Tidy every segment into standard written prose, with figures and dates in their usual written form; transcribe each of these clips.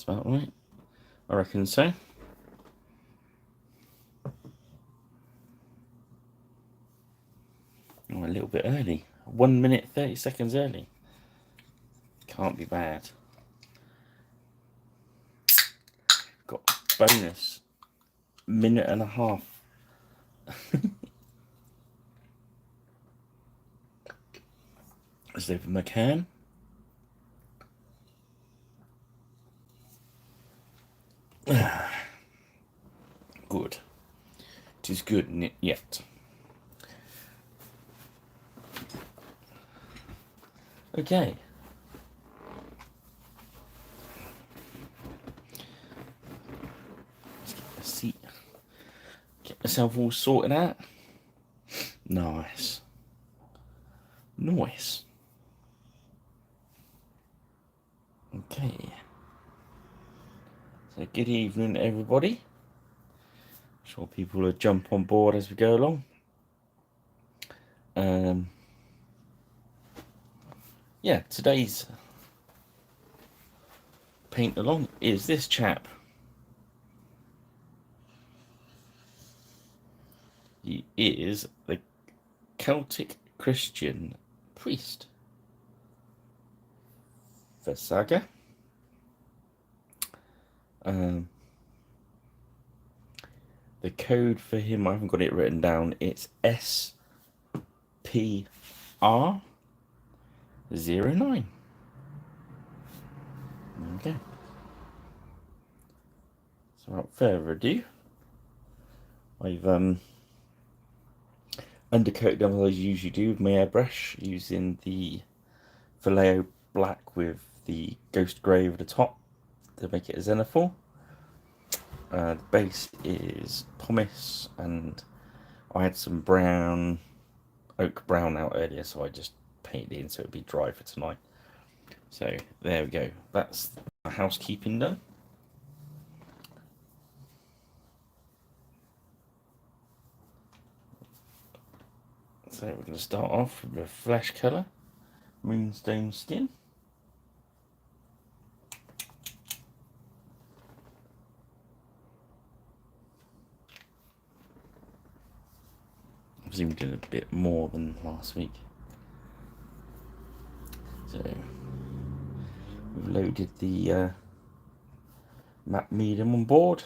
That's about right. I reckon so. Oh, a little bit early. 1 minute 30 seconds early. Can't be bad. Got bonus. Minute and a half. Let's open my can. Good. It is good, isn't it? Yet. Okay. Let's get a seat. Get myself all sorted out. Nice. Nice. Okay. So good evening, everybody. I'm sure people will jump on board as we go along. Yeah, today's paint along is this chap. He is the Celtic Christian priest for Saga. The code for him, I haven't got it written down. It's SPR09. Okay. So without further ado, I've undercoated them as I usually do with my airbrush, using the Vallejo black with the ghost grey over the top to make it a zenithal. The base is pumice, and I had some brown, oak brown out earlier, so I just painted it in so it'd be dry for tonight. So there we go. That's housekeeping done. So we're going to start off with a flesh colour, moonstone skin. I've zoomed in a bit more than last week. So we've loaded the matte medium on board.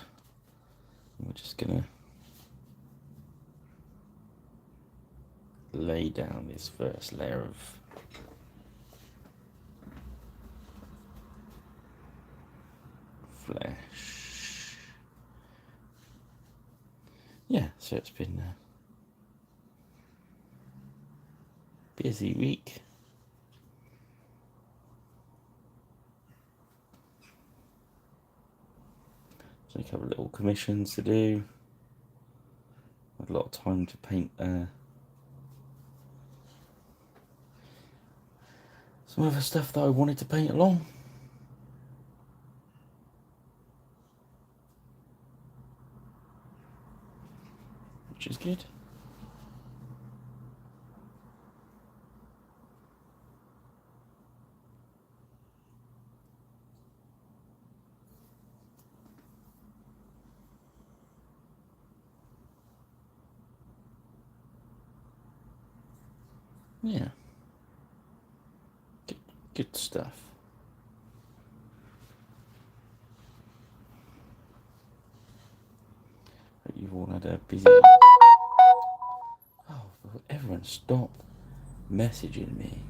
We're just going to lay down this first layer of flesh. Yeah, so it's been a busy week. So a couple of little commissions to do. Had a lot of time to paint some other stuff that I wanted to paint along. Which is good. Yeah. Good stuff. Hope you've all had a busy... Oh, everyone stop messaging me.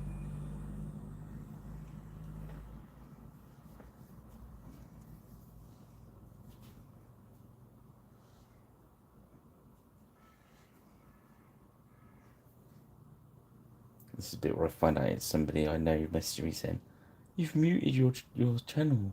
This is a bit where I find out it's somebody I know messaging me saying, "You've muted your channel."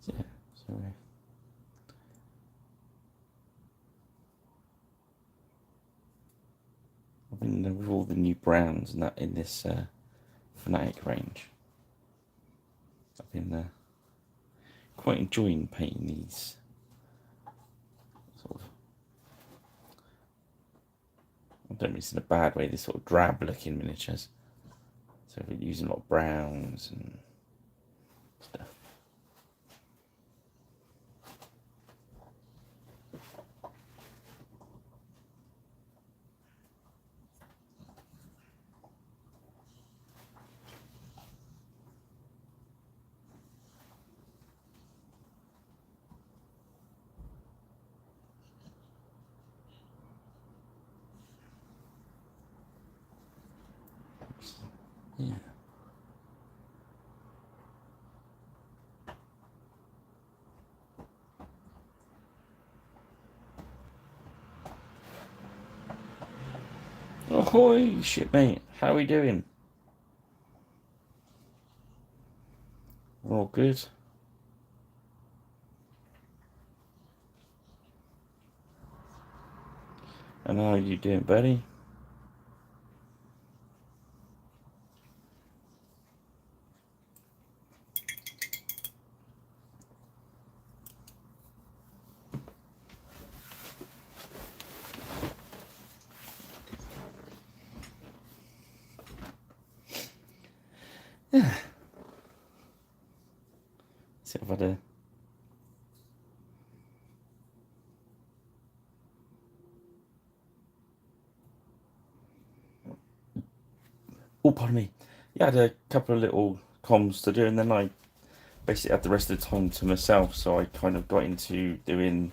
Yeah, sorry. I've been with all the new browns and that in this Fanatic range. I've been quite enjoying painting these sort of, I don't mean this in a bad way, these sort of drab looking miniatures. So we're using a lot of browns and stuff. Yeah. Ahoy, shipmate. How are we doing? We're all good. And how are you doing, buddy? Yeah. See if I've had a... Oh, pardon me. Yeah, I had a couple of little comms to do, and then I basically had the rest of the time to myself, so I kind of got into doing,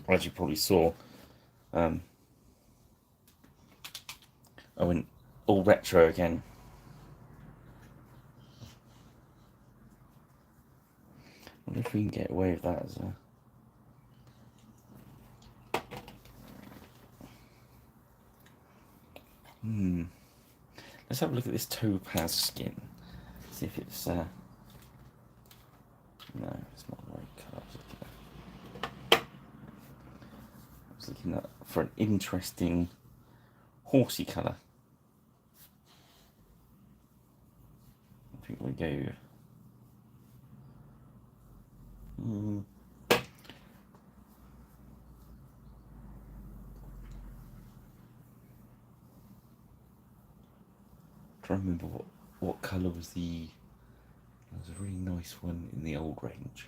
as you probably saw, I went all retro again. I wonder if we can get away with that as a... Let's have a look at this topaz skin. See if it's... No, it's not the right colour. I was looking at for an interesting horsey colour. I think we go... Trying to remember what colour was the... There was a really nice one in the old range.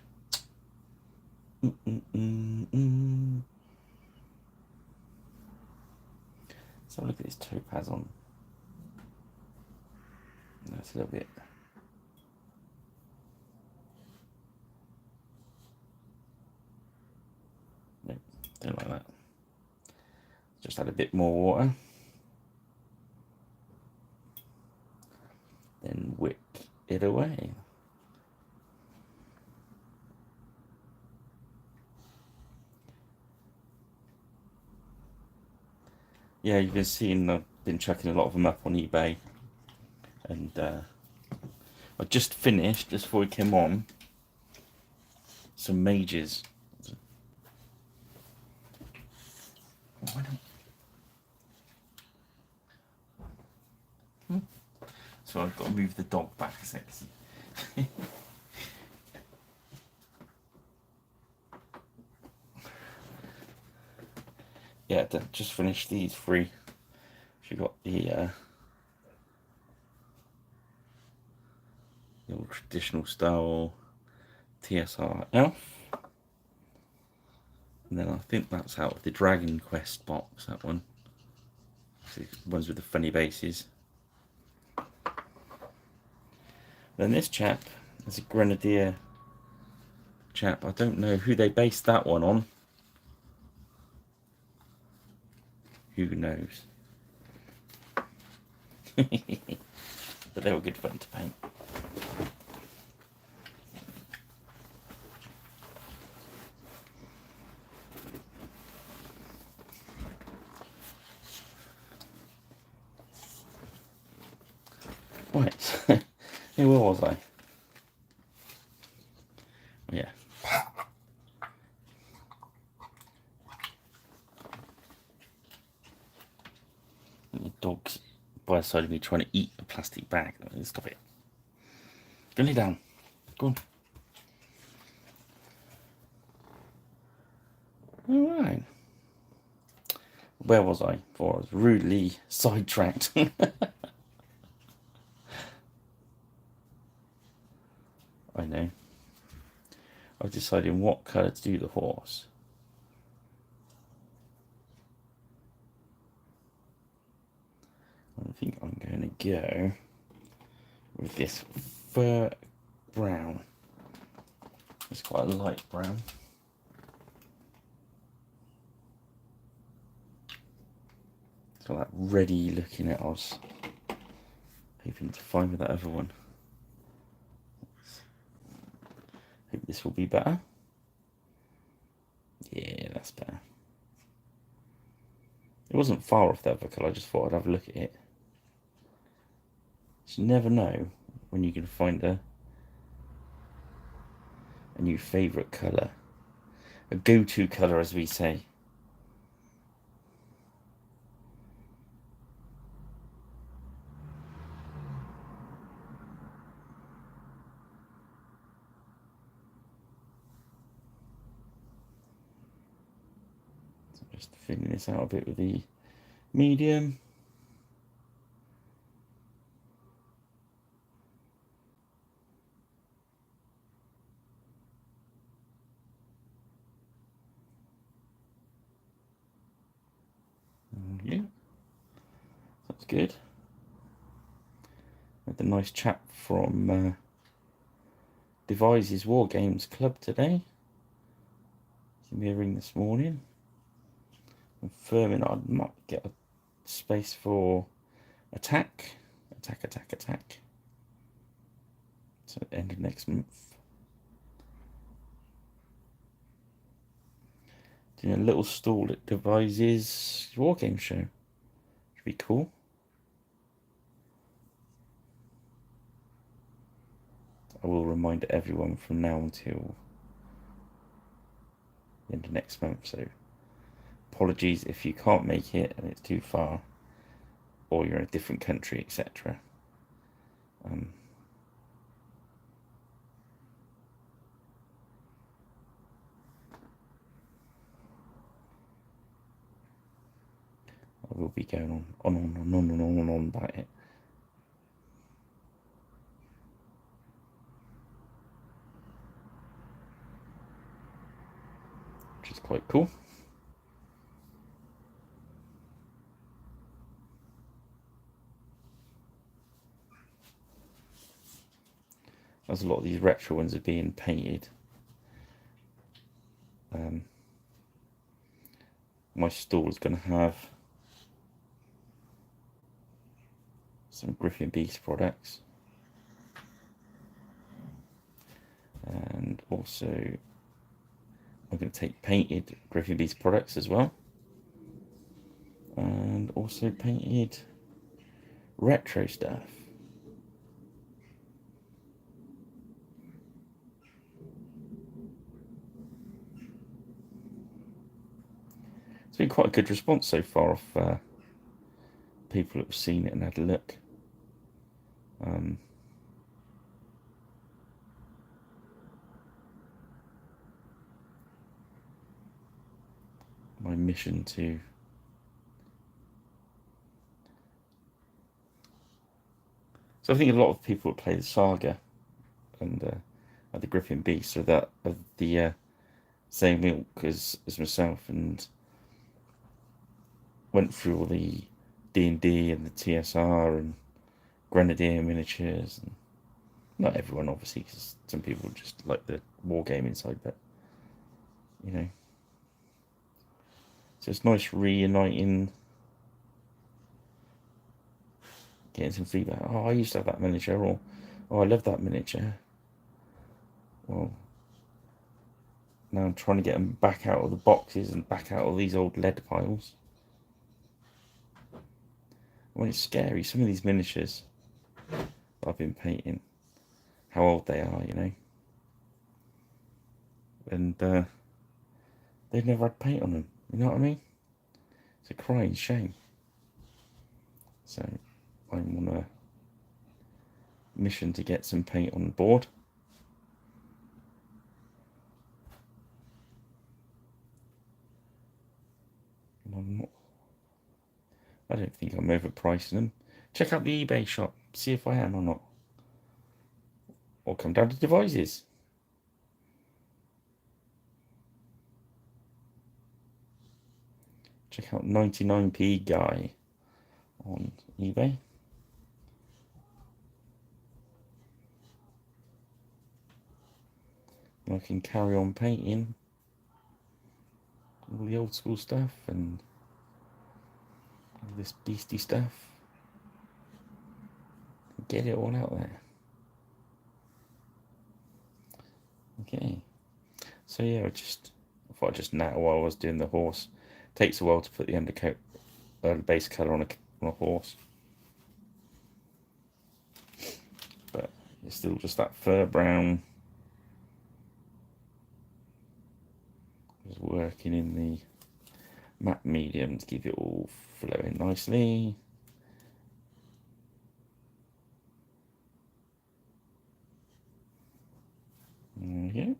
Let's have a look at this topaz on. That's a little bit... No, don't like that. Just add a bit more water. Then whip it away. Yeah, you've been seeing, I've been chucking a lot of them up on eBay, and I just finished, just before we came on, some mages. So I've got to move the dog back a second. Yeah, just finished these three. She got the old traditional style TSR elf. And then I think that's out of the Dragon Quest box, that one. The ones with the funny bases. Then this chap is a Grenadier chap. I don't know who they based that one on. Who knows? But they were good fun to paint. Right, where was I? Oh, yeah. The dog's by the side of me trying to eat a plastic bag. Stop it. Go lay down. Go on. Alright. Where was I? Before I was rudely sidetracked. I know. I was deciding what colour to do the horse. I think I'm going to go with this fur brown. It's quite a light brown. It's got that ready look in it. I was hoping to find with that other one. Hope this will be better. Yeah, that's better. It wasn't far off the other colour, I just thought I'd have a look at it. You never know when you can find a new favourite colour. A go-to colour, as we say. So just thinning this out a bit with the medium. Yeah, that's good. With a nice chap from Devises War Games Club today. Give me a ring this morning, confirming I might get a space for attack. So end of next month. Doing a little stall at Devises War Game Show. Should be cool. I will remind everyone from now until the end of next month, so apologies if you can't make it and it's too far, or you're in a different country, etc. I will be going on about it. Which is quite cool. As a lot of these retro ones are being painted. My stall is going to have some Griffin Beast products, and also I'm going to take painted Griffin Beast products as well, and also painted retro stuff. It's been quite a good response so far of people that have seen it and had a look. My mission to I think a lot of people that play the saga and the Griffin Beast are that of the same ilk as myself, and went through all the D&D and the TSR and Grenadier miniatures. And not everyone, obviously, because some people just like the wargaming side, but you know. So it's nice reuniting, getting some feedback. Oh, I used to have that miniature, or oh, I love that miniature. Well, now I'm trying to get them back out of the boxes and back out of these old lead piles. Well, it's scary. Some of these miniatures I've been painting, how old they are, you know. And they've never had paint on them, you know what I mean? It's a crying shame. So I'm on a mission to get some paint on board. I don't think I'm overpricing them. Check out the eBay shop, see if I am or not. Or come down to Devices. Check out 99p guy on eBay. I can carry on painting all the old school stuff and all this beastie stuff. Get it all out there. Okay. So yeah, I thought I'd just natter while I was doing the horse. Takes a while to put the undercoat, base colour on a horse. But it's still just that fur brown. Just working in the matte medium to keep it all flowing nicely. There we go.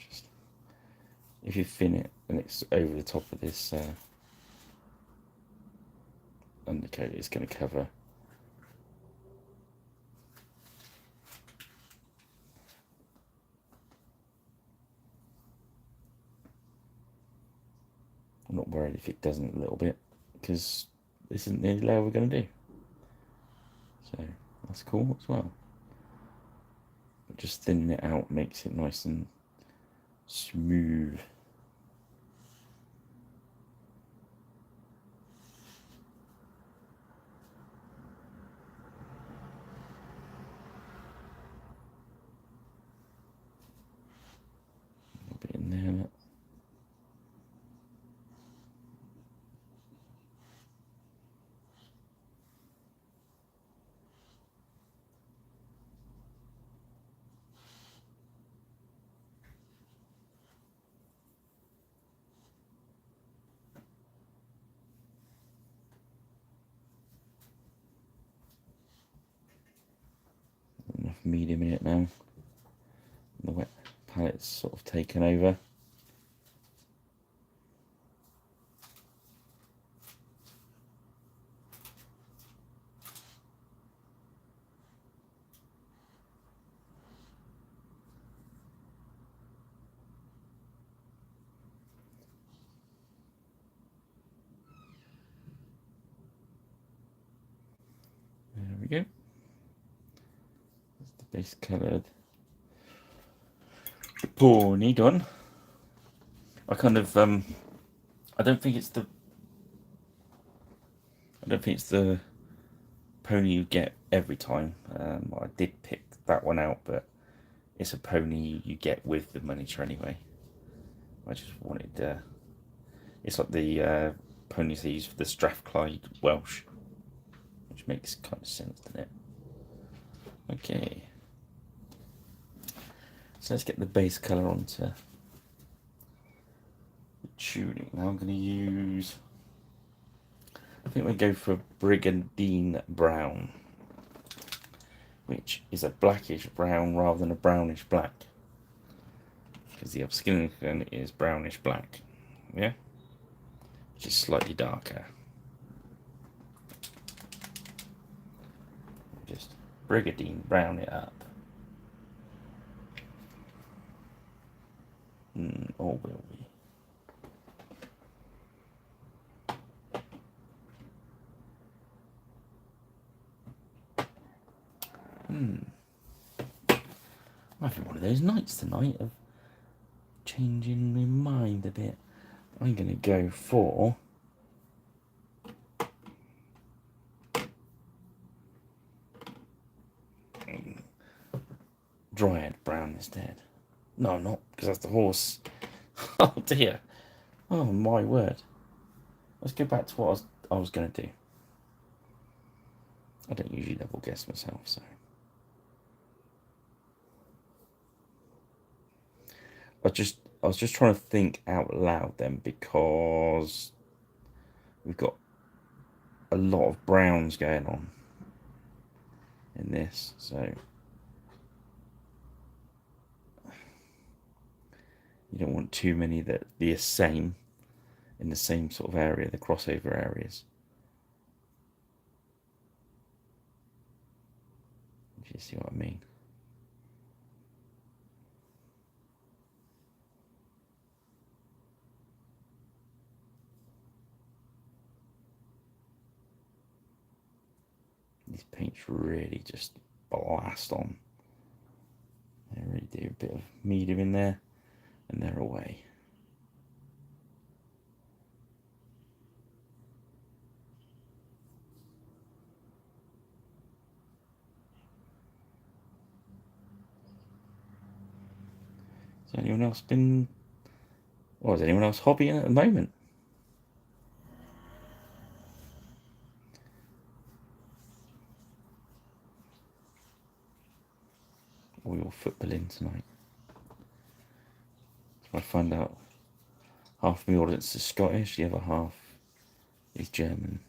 Just, if you thin it and it's over the top of this undercoat, it's going to cover. I'm not worried if it doesn't a little bit, because this isn't the only layer we're going to do. So that's cool as well. But just thinning it out makes it nice and smooth. A bit in there. Look. Enough medium in it now. The wet palette's sort of taken over. There we go. That's the base coloured pony done. I kind of I don't think it's the pony you get every time. I did pick that one out, but it's a pony you get with the miniature anyway. I just wanted it's like the ponies they use for the Strathclyde Welsh, which makes kind of sense, doesn't it? Okay, so let's get the base colour onto the tuning. Now I'm going to use, I think we'll go for Brigandine Brown, which is a blackish brown rather than a brownish black, because the upscaling is brownish black, yeah, which is slightly darker. Just Brigandine brown it up. Or will we? I'm having one of those nights tonight of changing my mind a bit. I'm going to go for Dryad brown instead. No, I'm not, because that's the horse. Oh dear. Oh my word. Let's go back to what I was going to do. I don't usually double guess myself, so. I was just trying to think out loud then, because we've got a lot of browns going on in this, so you don't want too many that be the same in the same sort of area, the crossover areas. If you see what I mean. These paints really just blast on. They really do a bit of medium in there, and they're away. Has anyone else been, or is anyone else hobbying at the moment? Or you're footballing tonight? So I find out half of my audience is Scottish, the other half is German.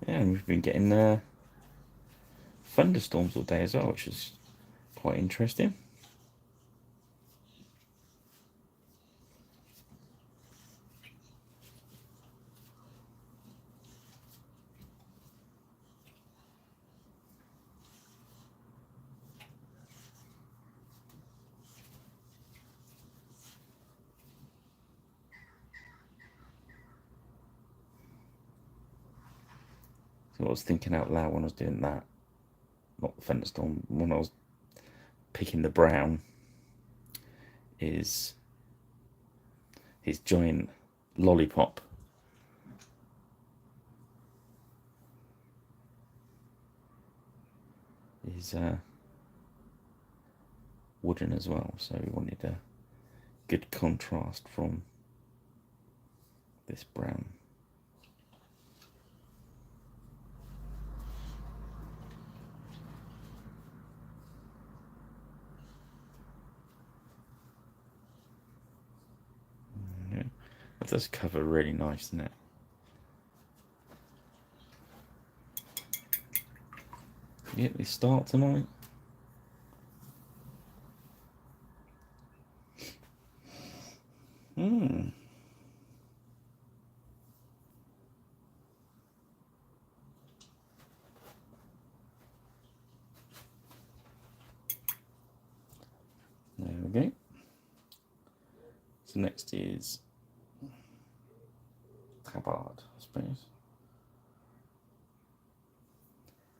Yeah, and we've been getting thunderstorms all day as well, which is quite interesting. So I was thinking out loud when I was doing that, not the thunderstorm, when I was picking the brown, is his giant lollipop. Is wooden as well, so we wanted a good contrast from this brown. Yeah. That does cover really nice, doesn't it? Yeah, we start tonight. Hmm. There we go. So next is tabard, I suppose.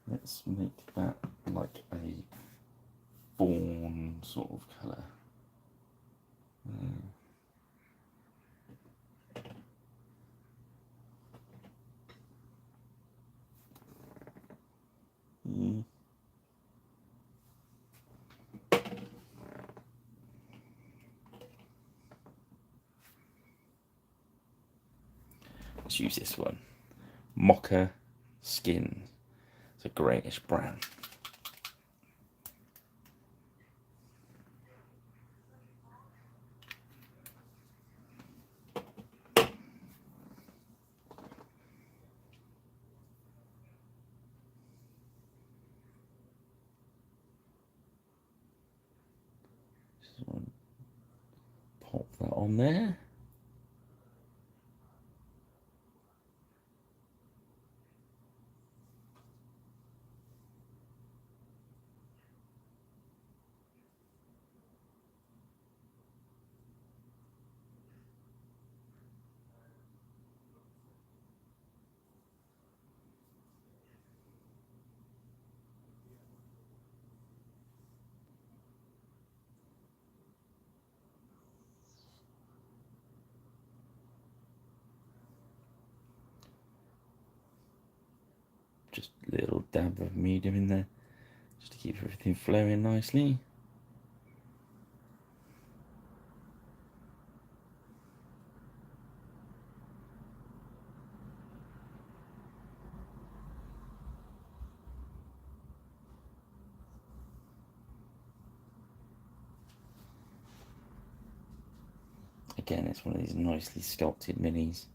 Let's make that like a fawn sort of colour. Mm. Let's use this one. Mocha skin. It's a greyish brown. Pop that on there. just a little dab of medium in there, just to keep everything flowing nicely. Again, it's one of these nicely sculpted minis.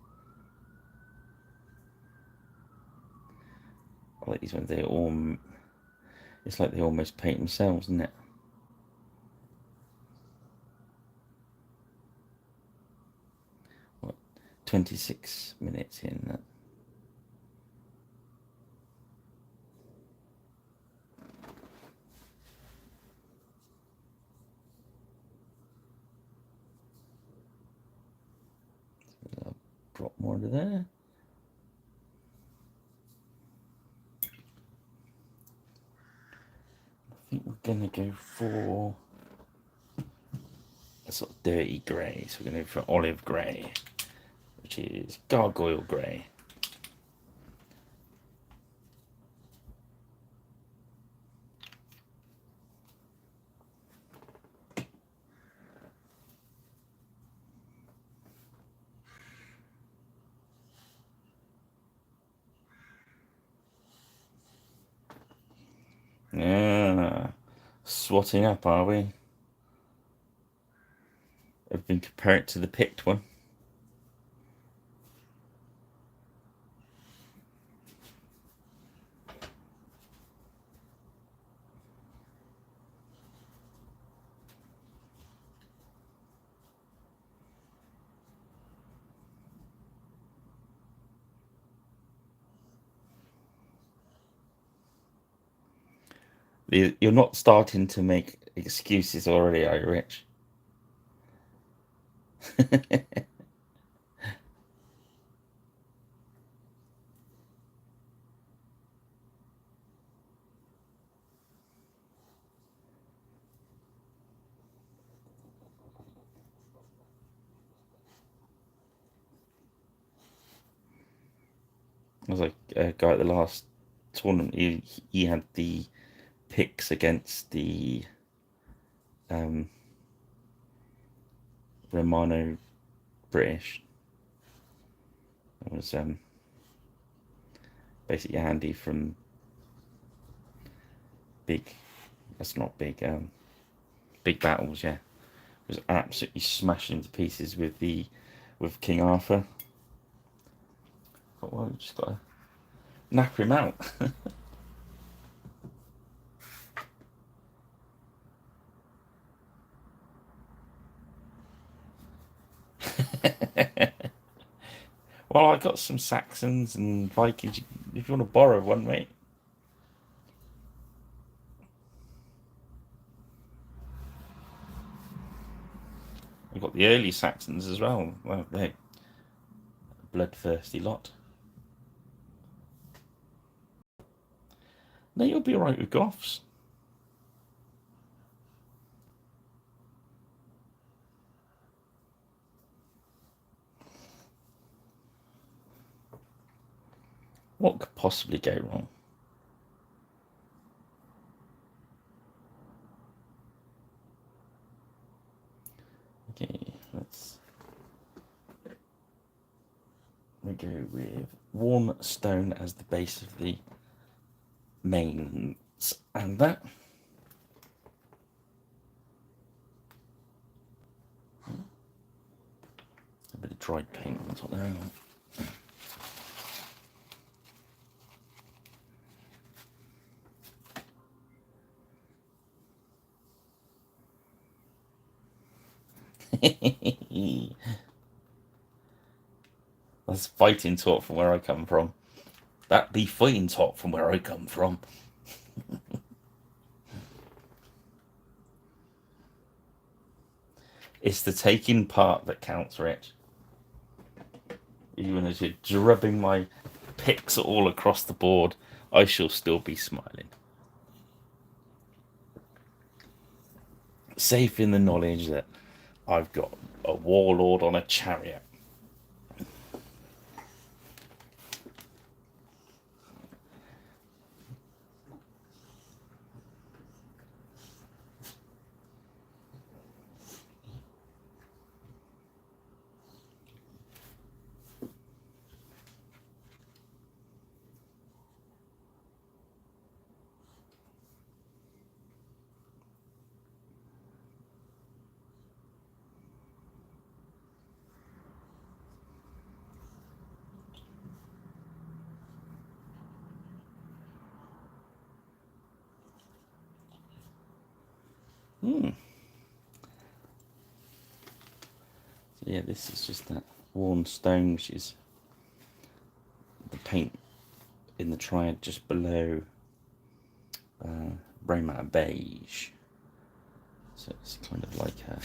I like these ones. It's like they almost paint themselves, isn't it? What, 26 minutes in that. So I'll drop more into there. I think we're gonna go for a sort of dirty grey. So we're gonna go for olive grey, which is gargoyle grey. Yeah, swatting up, are we? I've been comparing it to the picked one. You're not starting to make excuses already, are you, Rich? I was like a guy at the last tournament. He had the picks against the Romano British. It was basically handy from big. That's not big. Big battles. Yeah, it was absolutely smashed into pieces with King Arthur. But well, we just gotta knock him out. Well, I got some Saxons and Vikings. If you want to borrow one, mate. We've got the early Saxons as well. Well, they're a bloodthirsty lot. No, you'll be alright with Goths. What could possibly go wrong? Okay, we go with warm stone as the base of the mains, and that. A bit of dried paint on top there. That's fighting talk from where I come from. That be fighting talk from where I come from. It's the taking part that counts, Rich. Even as you're drubbing my picks all across the board, I shall still be smiling. Safe in the knowledge that I've got a warlord on a chariot. So yeah, this is just that worn stone, which is the paint in the triad just below brown matte beige. So it's kind of like a, I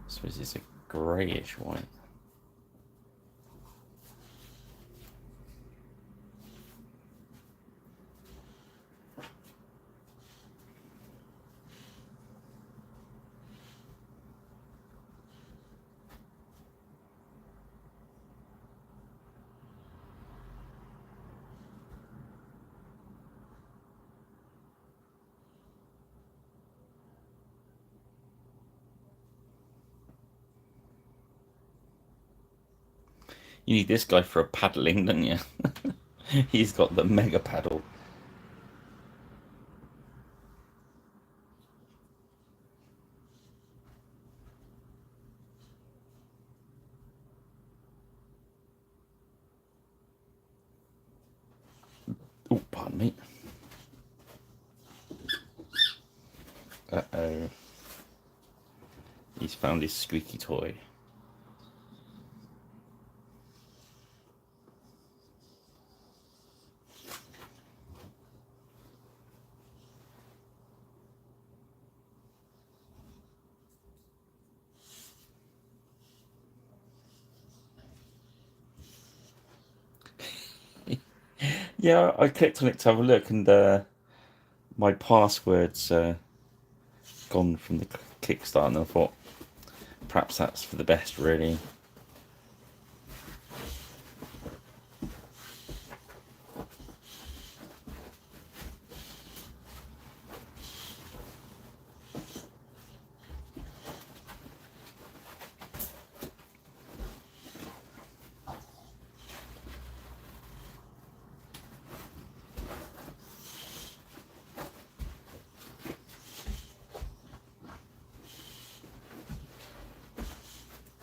suppose it's a greyish white. You need this guy for a paddling, don't you? He's got the mega paddle. Oh, pardon me. Uh-oh. He's found his squeaky toy. Yeah, I clicked on it to have a look, and my password's gone from the Kickstarter, and I thought perhaps that's for the best, really.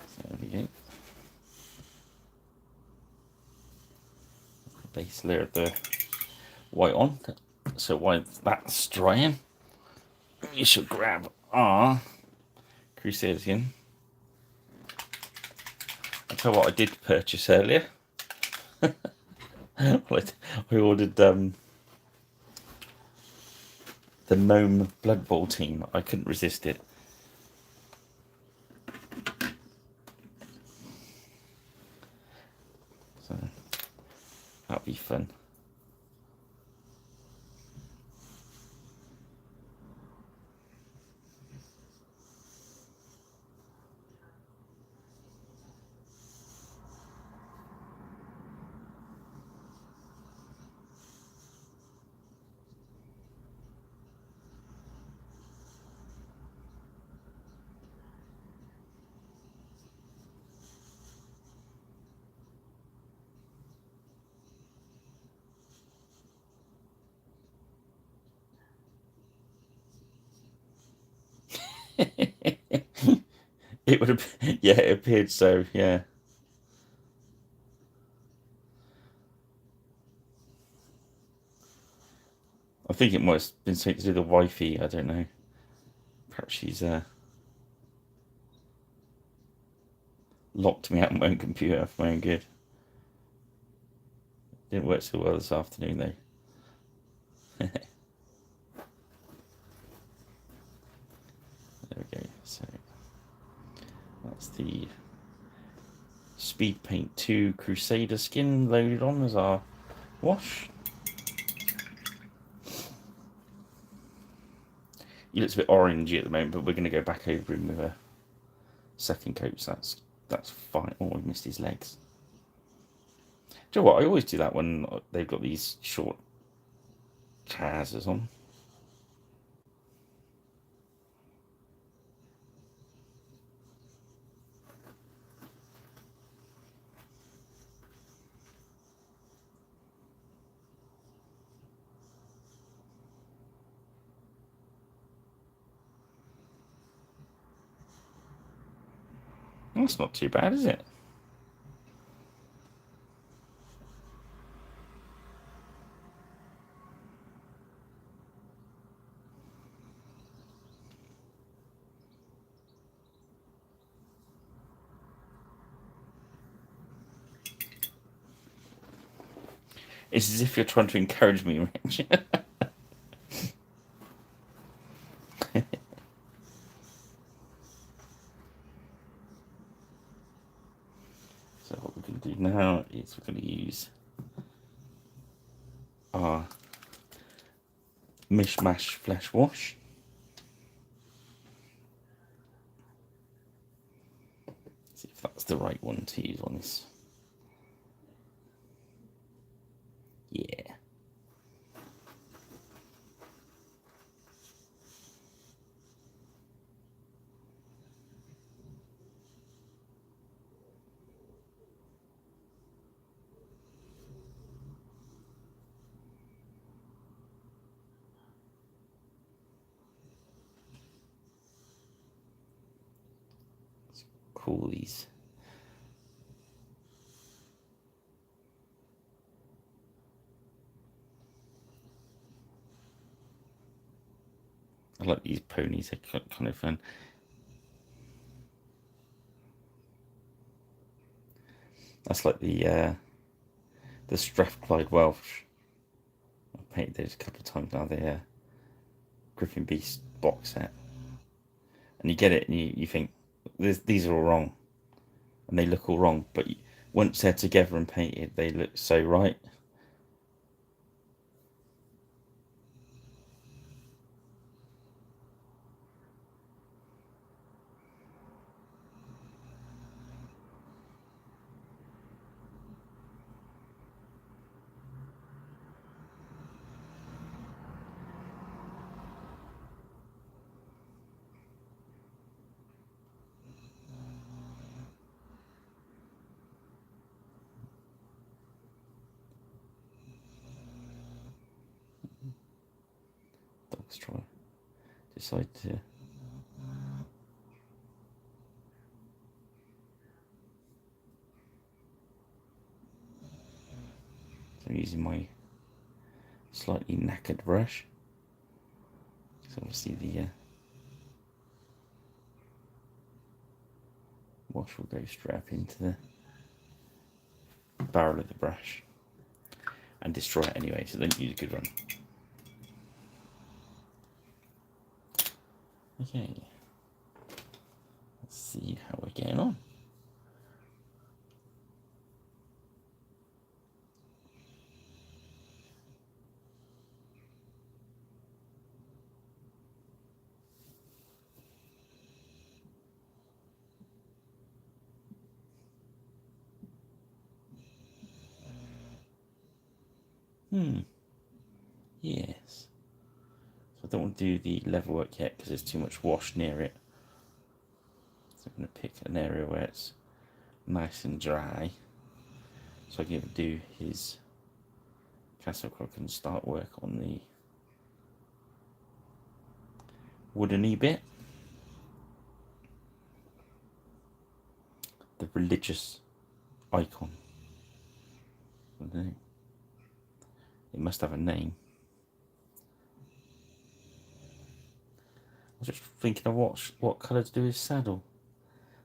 So there we go. Base layer of the white on. So while that's drying, you should grab our Crusader skin. I'll tell you what I did purchase earlier. I ordered the Gnome Blood Bowl team. I couldn't resist it. So that'll be fun. It would have, yeah, it appeared so, yeah. I think it might have been something to do with the wifey, I don't know. Perhaps she's locked me out of my own computer for my own good. Didn't work so well this afternoon, though. There we go. So that's the Speed Paint 2 Crusader skin loaded on as our wash. He looks a bit orangey at the moment, but we're going to go back over him with a second coat, so that's fine. Oh, I missed his legs. Do you know what? I always do that when they've got these short trousers on. That's not too bad, is it? It's as if you're trying to encourage me, Rich. So what we're going to do now is we're going to use our mishmash flesh wash. See if that's the right one to use on this. Yeah. Let's cool these. I like these ponies, they're kind of fun. That's like the Strathclyde Welsh. I've painted those a couple of times now, the Griffin Beast box set. And you get it and you think, these are all wrong. And they look all wrong, but once they're together and painted, they look so right. Let's try. Decide to. So I'm using my slightly knackered brush. So obviously the wash will go straight up into the barrel of the brush and destroy it anyway, so don't use a good one. Okay, let's see how we're getting on. Yes. So I don't want to do the level work yet because there's too much wash near it. So I'm going to pick an area where it's nice and dry, so I can do his castle clock and start work on the woodeny bit. The religious icon. I don't know. It must have a name. I was just thinking of what colour to do his saddle.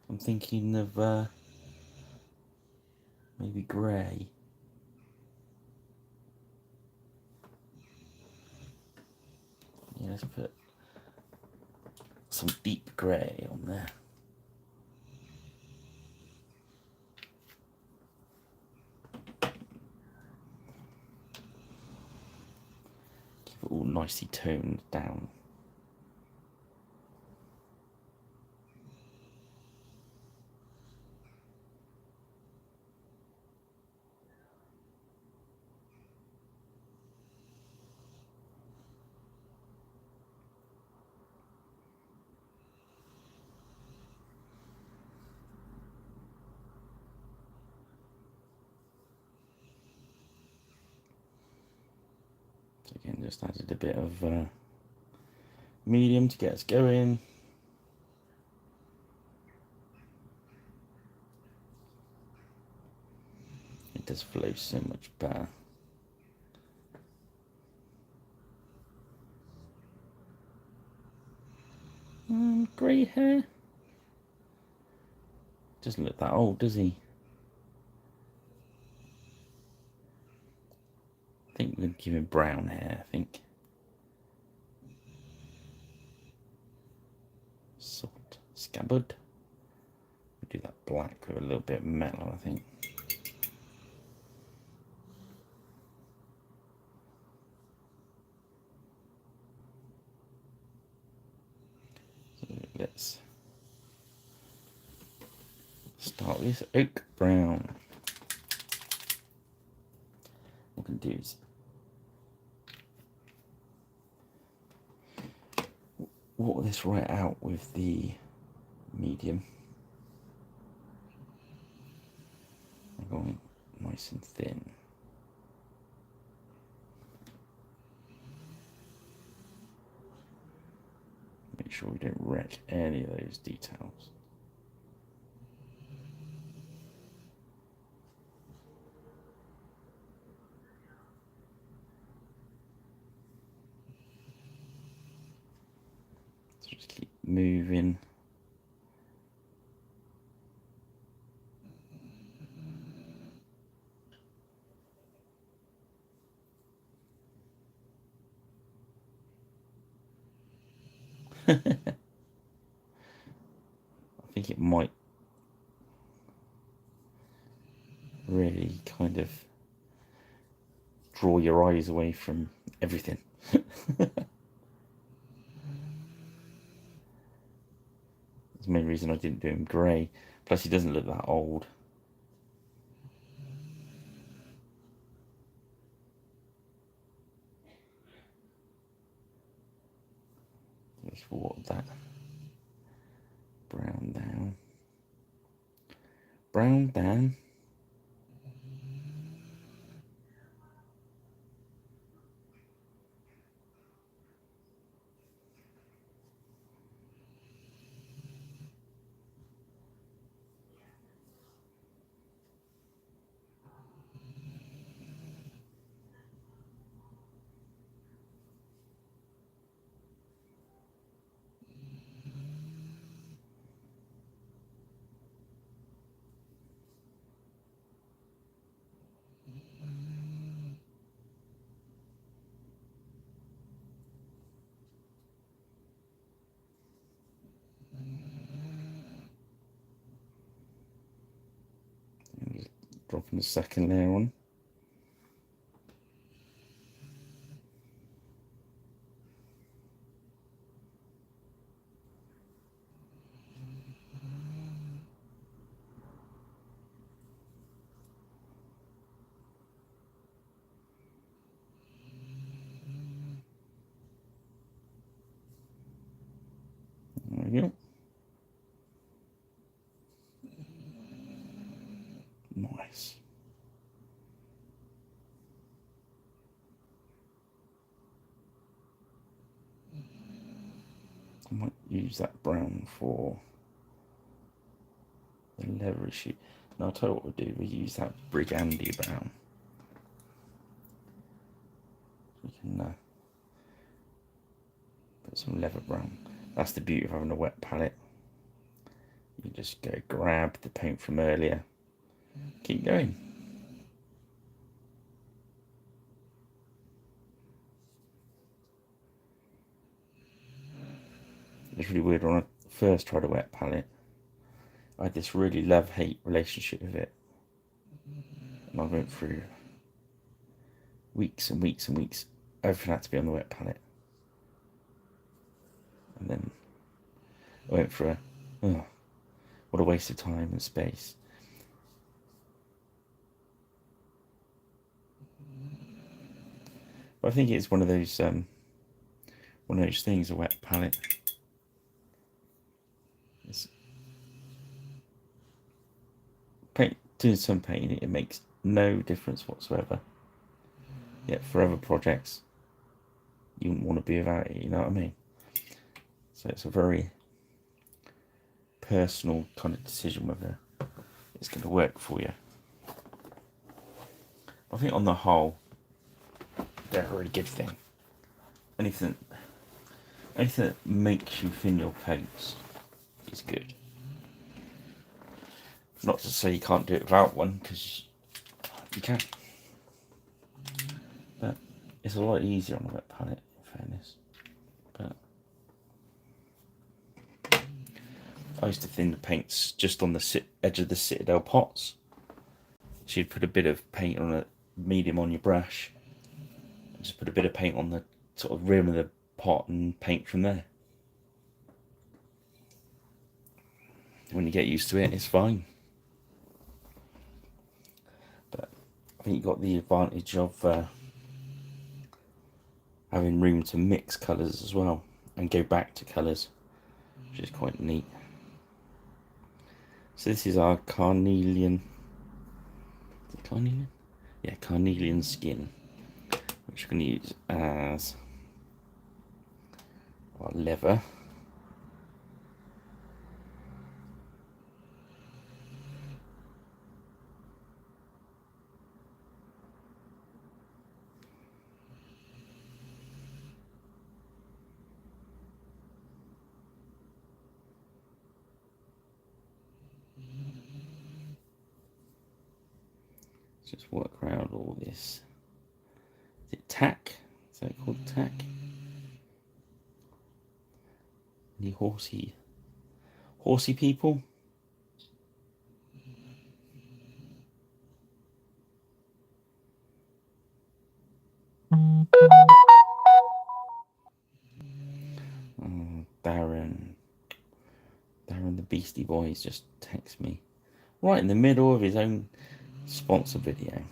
I'm thinking of maybe grey. Yeah, let's put some deep grey on there. Keep it all nicely toned down. So again, just added a bit of medium to get us going. It does flow so much better. Grey hair. Doesn't look that old, does he? I think we're going to give him brown hair, I think. Salt, scabbard. We'll do that black with a little bit of metal, I think. So let's start with oak brown. What we can do is walk this right out with the medium. I'm going nice and thin. Make sure we don't wreck any of those details. So just keep moving. I think it might really kind of draw your eyes away from everything. That's the main reason I didn't do him grey. Plus he doesn't look that old. Let's walk that brown down. Brown down. Dropping the second layer on. There we go. Nice. I might use that brown for the leathery sheet. Now I'll tell you what we'll do. We'll use that Brigandy brown. We can put some leather brown. That's the beauty of having a wet palette. You just go grab the paint from earlier. Keep going. It's really weird. When I first tried a wet palette, I had this really love-hate relationship with it. And I went through weeks and weeks and weeks. Everything had to be on the wet palette. And then I went for what a waste of time and space. But I think it's one of those things, a wet palette. Doing some painting, it makes no difference whatsoever. Yet for other projects, you wouldn't want to be without it, you know what I mean? So it's a very personal kind of decision whether it's going to work for you. I think on the whole, they're a really good thing. Anything that makes you thin your paints is good. Not to say you can't do it without one, because you can. It's a lot easier on a wet palette, in fairness. But I used to thin the paints just on the edge of the Citadel pots. So you'd put a bit of paint on a medium on your brush, and just put a bit of paint on the sort of rim of the pot and paint from there. When you get used to it, it's fine. But I think you've got the advantage of having room to mix colours as well and go back to colours, which is quite neat. So this is our carnelian. Is it carnelian? Yeah, carnelian skin, which we're going to use as our leather. Just work around all this. Is it tack? Is that called tack? Any horsey people? Darren the Beastie Boys just texts me right in the middle of his own sponsor video.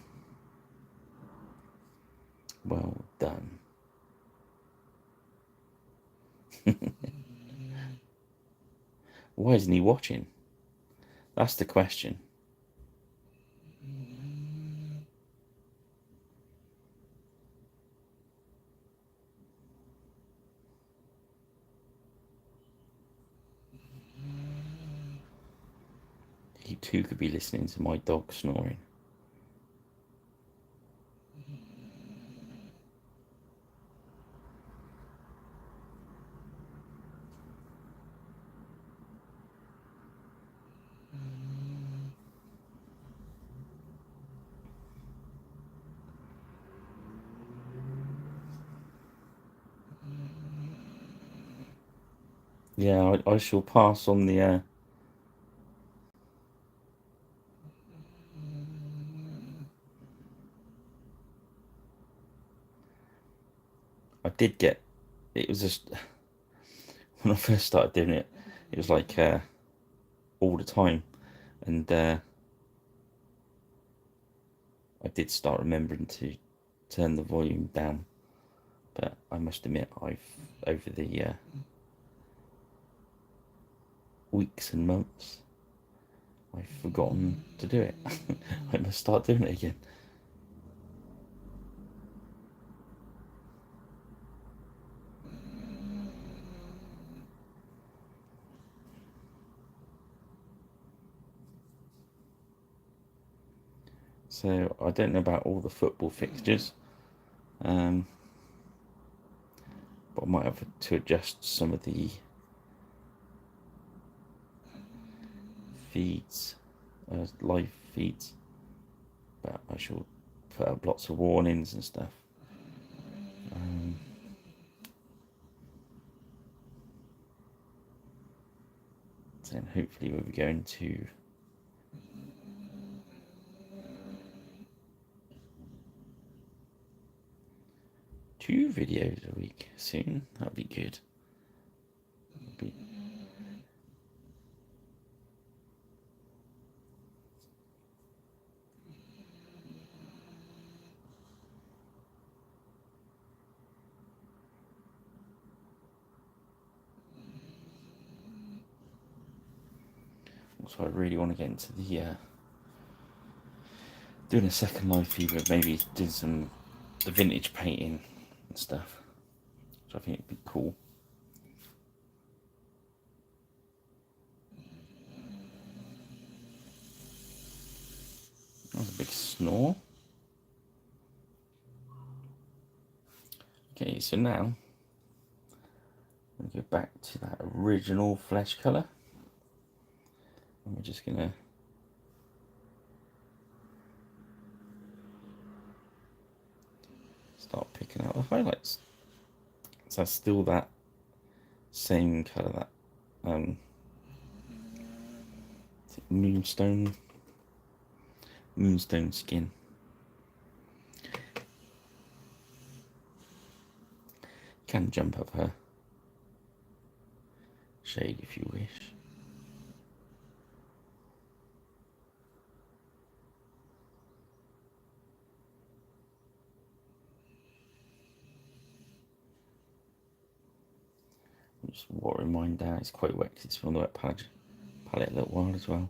Well done. Why isn't he watching? That's the question. He too could be listening to my dog snoring. Yeah, I shall pass on the I did get, it was just, when I first started doing it, it was like all the time. And I did start remembering to turn the volume down. But I must admit, I've, over the weeks and months, I've forgotten to do it. I must start doing it again. So I don't know about all the football fixtures, but I might have to adjust some of the feeds, live feeds, but I shall put up lots of warnings and stuff. Then hopefully we'll be going to two videos a week soon. That'd be good. Also, I really want to get into the doing a second live feed, but maybe doing some the vintage painting and stuff, which I think would be cool. That was a big snore. Okay, so now I'm going to go back to that original flesh colour. And we're just going to start picking out the highlights. So that's still that same colour, that moonstone skin. Can jump up her shade if you wish. I'm just watering mine down. It's quite wet because it's from the wet palette a little while as well.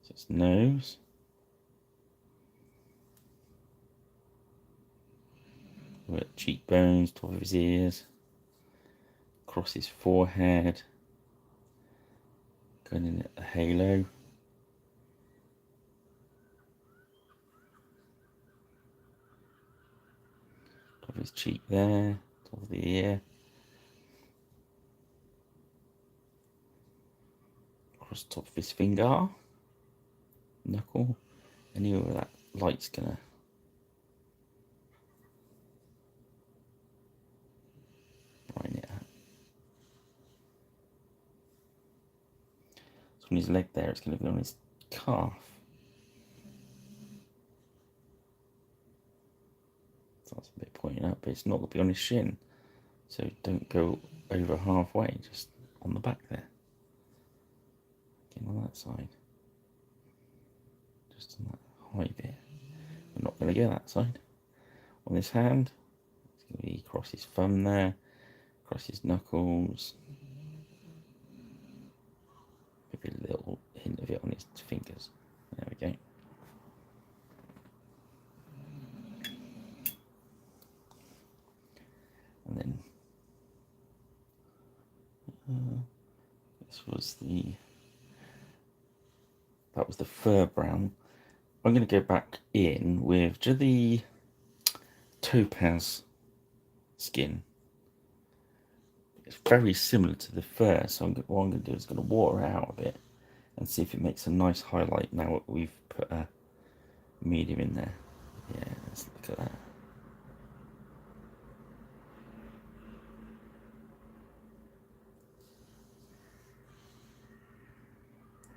So it's nose. We've got cheekbones, top of his ears, across his forehead, going in at the halo. Top of his cheek there, top of the ear. Across the top of his finger, knuckle, anywhere where that light's gonna brighten it up. So on his leg there, it's gonna be on his calf. So that's a bit pointing up, but it's not gonna be on his shin. So don't go over halfway, just on the back there. Again on that side. Just on that high bit. We're not going to go that side. On his hand, it's going to be across his thumb there, across his knuckles. Maybe a little hint of it on his fingers. There we go. And then that was the fur brown. I'm going to go back in with the topaz skin. It's very similar to the fur, so what I'm going to do is going to water it out a bit and see if it makes a nice highlight now that we've put a medium in there. Yeah, let's look at that.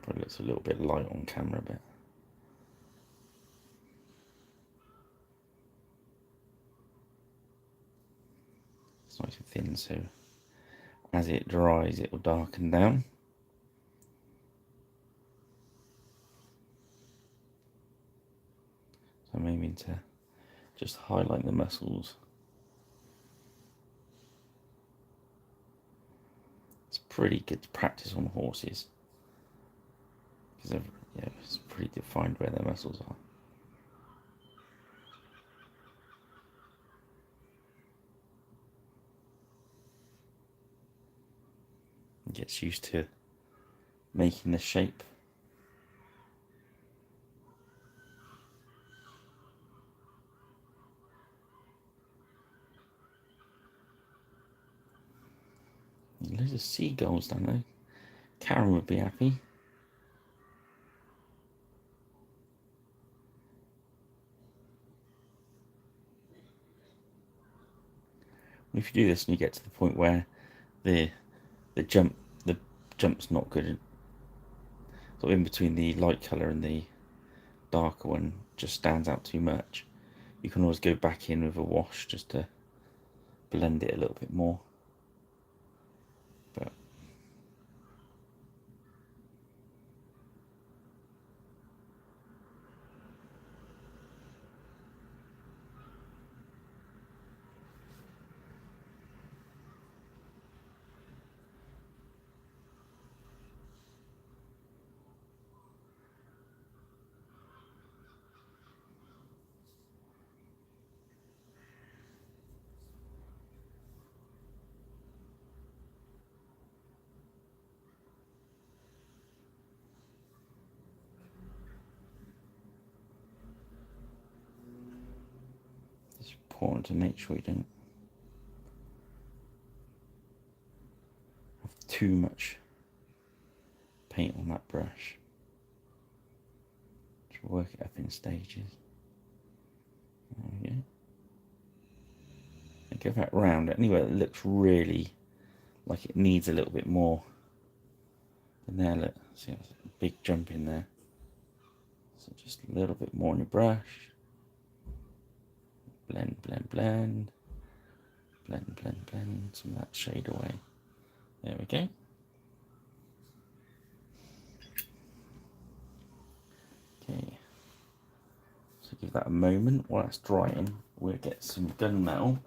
Probably looks a little bit light on camera, but it's nice and thin, so as it dries it will darken down. So I'm aiming to just highlight the muscles. It's pretty good to practice on horses because it's pretty defined where their muscles are. It gets used to making the shape. Loads of seagulls down there. Karen would be happy. If you do this and you get to the point where the jump's not good, sort of in between the light colour and the darker one just stands out too much, you can always go back in with a wash just to blend it a little bit more. But it's important to make sure you don't have too much paint on that brush. Just work it up in stages. There we go. Go back round. Anyway, it looks really like it needs a little bit more. And there, look, see, there's a big jump in there. So just a little bit more on your brush. Blend, blend, blend. Blend, blend, blend. Some of that shade away. There we go. Okay. So give that a moment while that's drying. We'll get some gunmetal.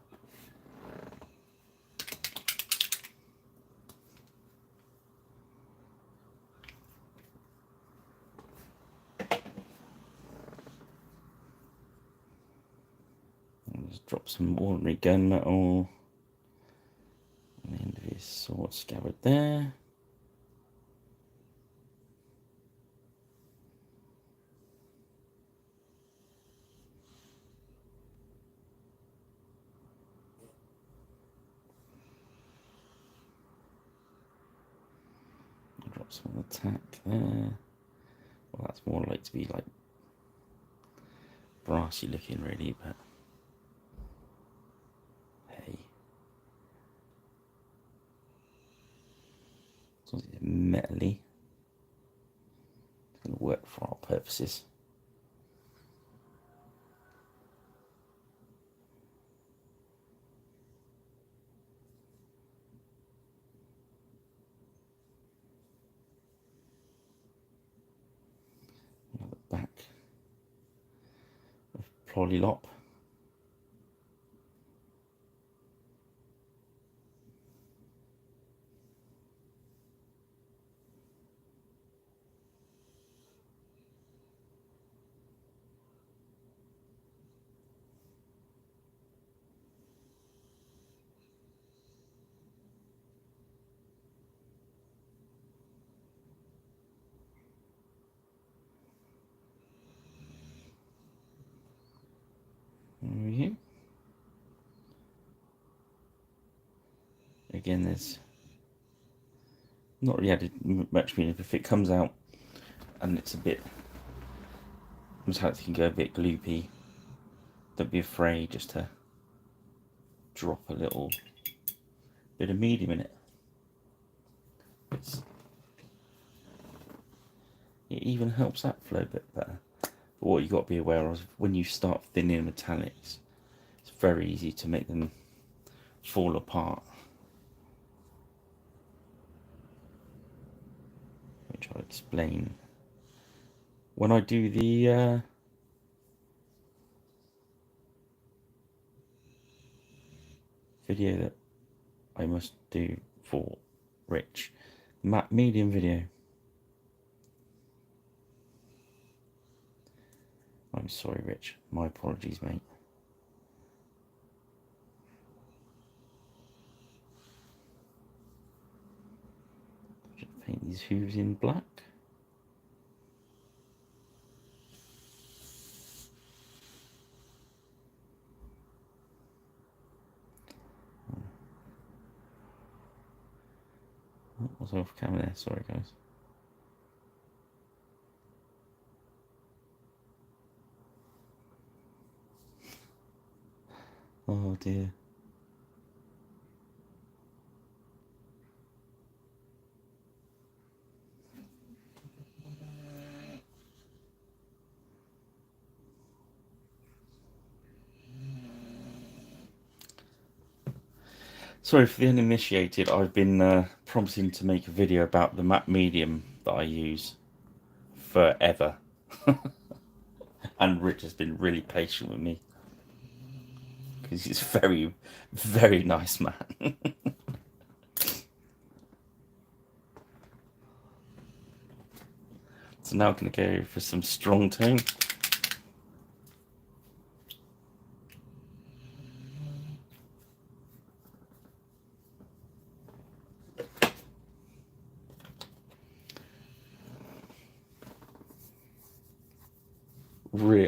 Just drop some ordinary gunmetal on the end of his sword scabbard there. Drop some on the tack there. Well, that's more like to be like brassy looking really, but hey. As long as it's metally, it's going to work for our purposes. Now the back of Polylop. There we go. Again, there's not really added much meaning, but if it comes out and it's a bit, metallic can go a bit gloopy, don't be afraid just to drop a little bit of medium in it. It even helps that flow a bit better. But what you've got to be aware of, when you start thinning metallics, it's very easy to make them fall apart. Which I'll explain when I do the video that I must do for Rich. Matte medium video. I'm sorry, Rich. My apologies, mate. Just paint these hooves in black. Oh, I was off camera there. Sorry, guys. Oh dear. Sorry for the uninitiated. I've been promising to make a video about the matte medium that I use forever. And Rich has been really patient with me. Because he's very, very nice man. So now I'm going to go for some strong tone.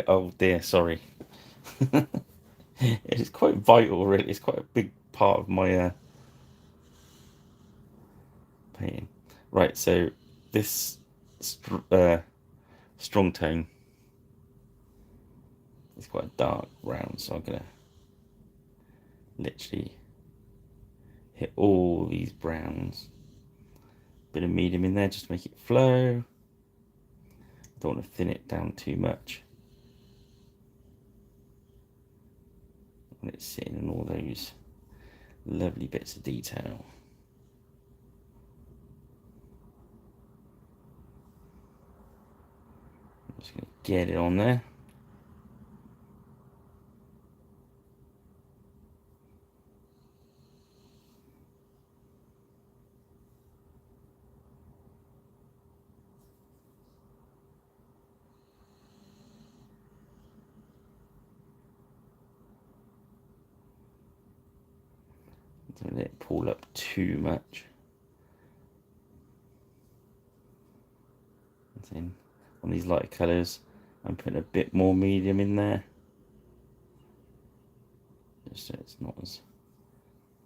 Oh dear, sorry. It's quite vital, really. It's quite a big part of my painting. Right, so this strong tone is quite a dark brown, so I'm going to Literally hit all these browns. Bit of medium in there just to make it flow. Don't want to thin it down too much. And it's sitting in all those lovely bits of detail. I'm just going to get it on there. Don't let it pull up too much. And then on these lighter colours, I'm putting a bit more medium in there, just so it's not as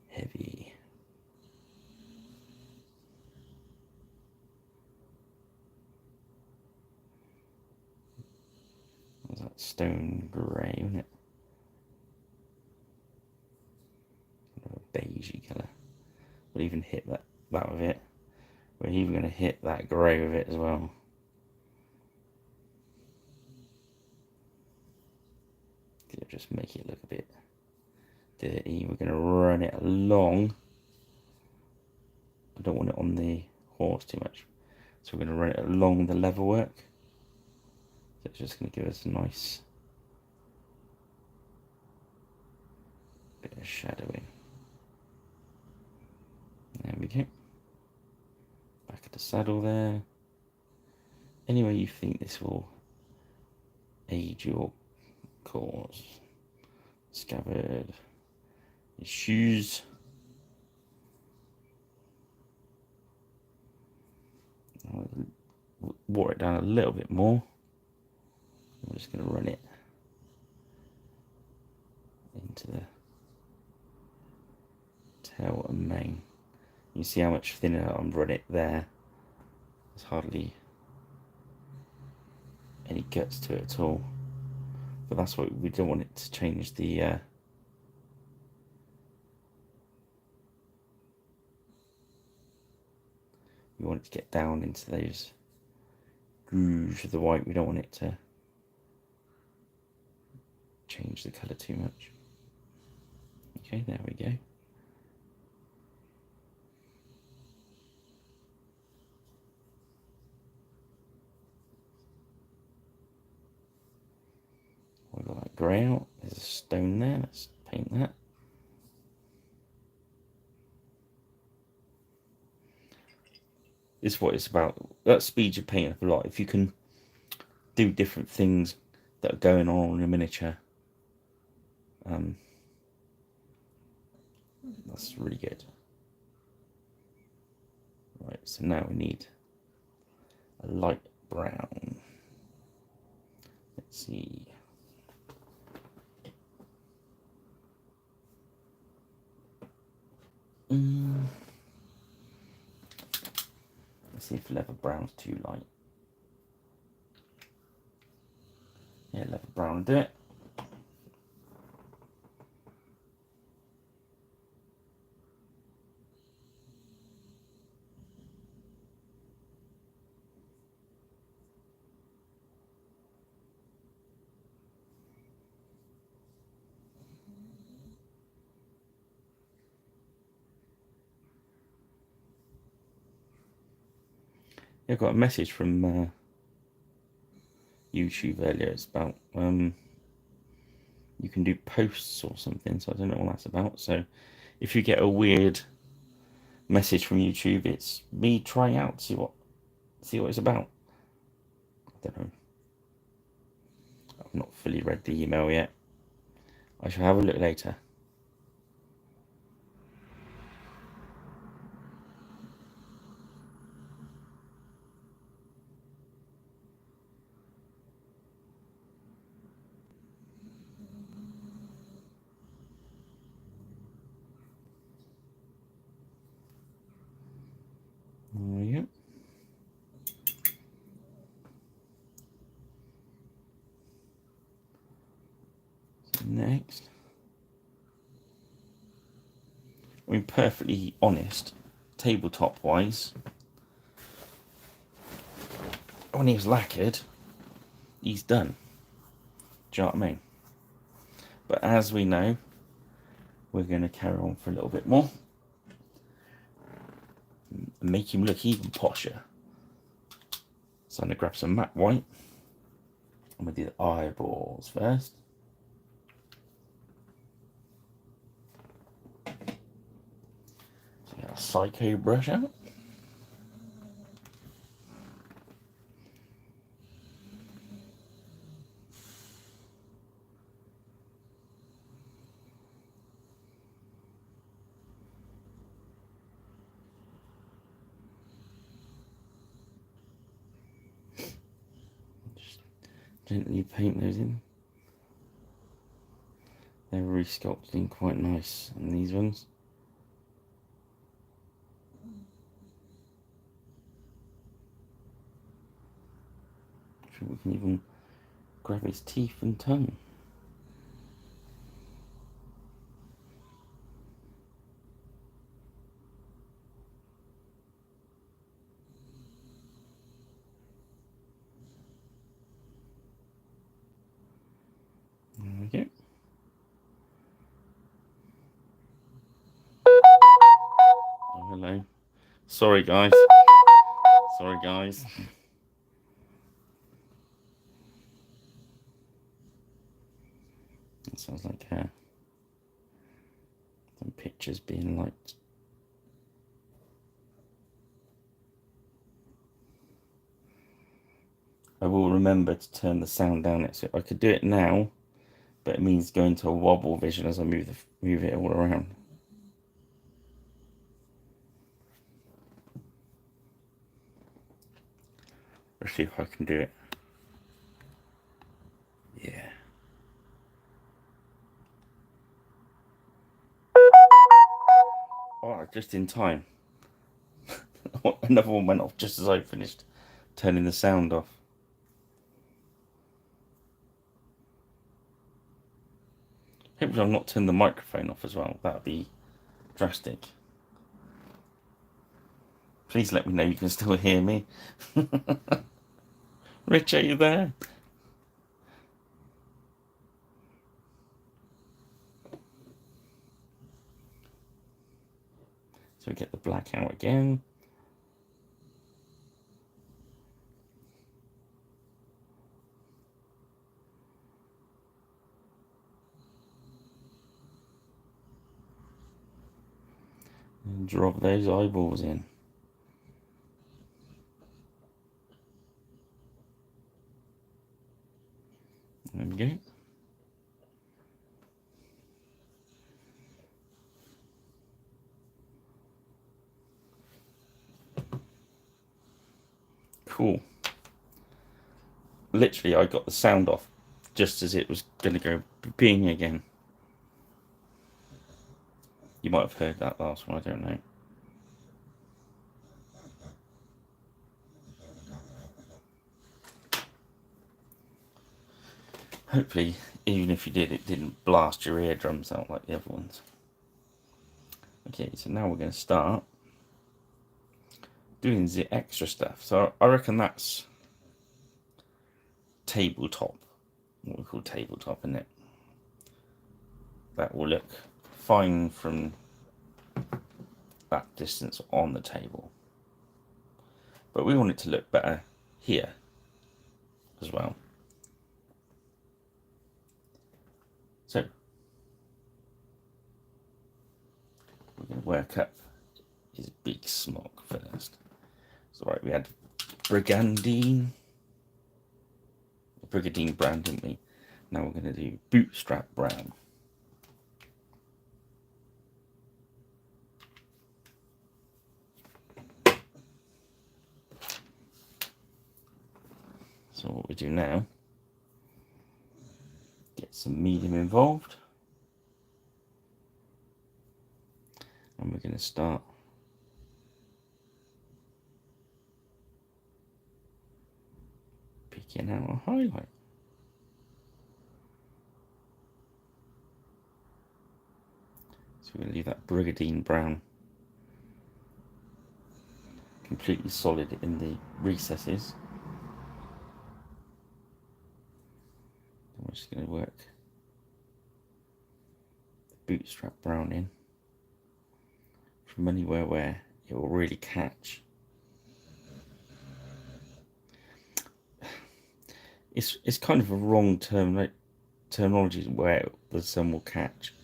heavy. There's that stone grey, isn't it? Kind of a beigey colour. We'll even hit that with it. We're even going to hit that grey with it as well. It'll just make it look a bit dirty. We're going to run it along. I don't want it on the horse too much, so we're going to run it along the leather work. So it's just going to give us a nice bit of shadowing. There we go. Back of the saddle there. Anyway, you think this will aid your cause. Scabbard. His shoes. Water it down a little bit more. I'm just going to run it into the tail and mane. You see how much thinner I'm running it there. There's hardly any guts to it at all. But that's what we don't want it to change the we want it to get down into those grooves of the white. We don't want it to change the colour too much. Okay, there we go. We've got that grey out. There's a stone there. Let's paint that. This is what it's about. That speeds your paint up a lot. If you can do different things that are going on in your miniature, that's really good. Right, so now we need a light brown. Let's see. Let's see if leather brown's too light. Yeah, leather brown will do it. I got a message from YouTube earlier. It's about you can do posts or something, so I don't know what that's about. So if you get a weird message from YouTube, it's me trying out to see what it's about. I don't know. I've not fully read the email yet. I shall have a look later. Oh, yeah. So next, I mean, perfectly honest, tabletop wise, when he was lacquered, he's done. Do you know what I mean? But as we know, we're going to carry on for a little bit more and make him look even posher. So I'm going to grab some matte white. I'm going to do the eyeballs first. So I got a Psycho brush out. Just gently paint those in. They're resculpted in quite nice on these ones. I think we can even grab his teeth and tongue. There we go. Oh, hello. Sorry, guys. Sorry, guys. It sounds like some pictures being liked. I will remember to turn the sound down. So I could do it now, but it means going to a wobble vision as I move it all around. Let's see if I can do it. Yeah. Oh, just in time. Another one went off just as I finished turning the sound off. Hopefully I've not turned the microphone off as well. That'd be drastic. Please let me know you can still hear me. Rich, are you there? So we get the black out again. And drop those eyeballs in. There we go. Cool. Literally, I got the sound off just as it was going to go ping again. You might have heard that last one, I don't know. Hopefully, even if you did, it didn't blast your eardrums out like the other ones. Okay, so now we're going to start doing the extra stuff. So I reckon that's tabletop, what we call tabletop, isn't it? That will look fine from that distance on the table. But we want it to look better here as well. So we're going to work up his big smock first. So right, we had Brigandine brown, didn't we? Now we're going to do bootstrap brown. So what we do now, get some medium involved, and we're going to start picking out a highlight. So we're going to leave that brigadine brown completely solid in the recesses. And we're just going to work the bootstrap brown in from anywhere where it will really catch. It's kind of a wrong terminology where the sun will catch,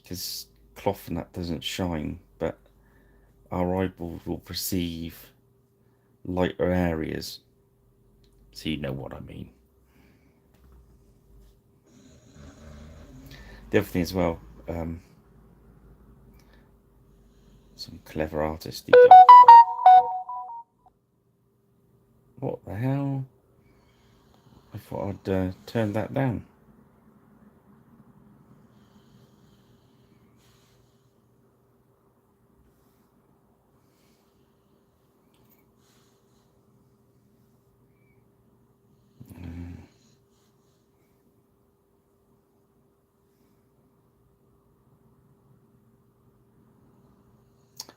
because cloth and that doesn't shine, but our eyeballs will perceive lighter areas, so you know what I mean. The other thing as well, some clever artists do that. What the hell? I thought I'd turn that down.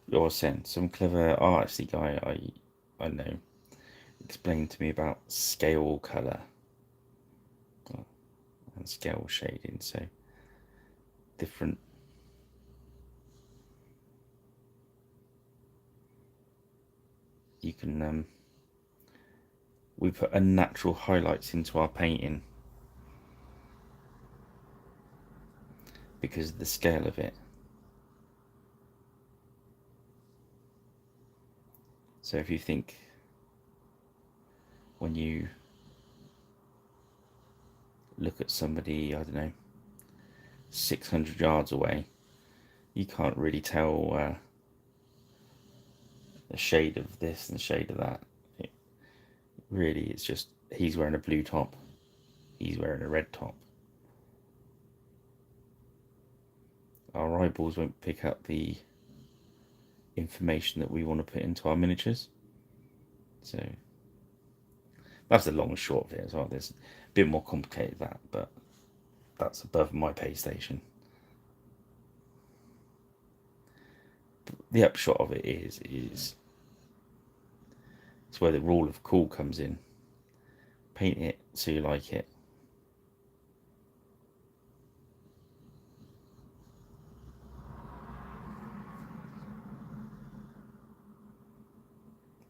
You're saying some clever artsy guy I know explained to me about scale colour and scale shading, so different. You can we put unnatural highlights into our painting because of the scale of it. So if you think, when you look at somebody, I don't know, 600 yards away, you can't really tell the shade of this and the shade of that. Really, it's just he's wearing a blue top, he's wearing a red top. Our eyeballs won't pick up the information that we want to put into our miniatures. So that's the long and short of it as well. There's a bit more complicated than that, but that's above my pay station. The upshot of it is it's where the rule of cool comes in. Paint it so you like it.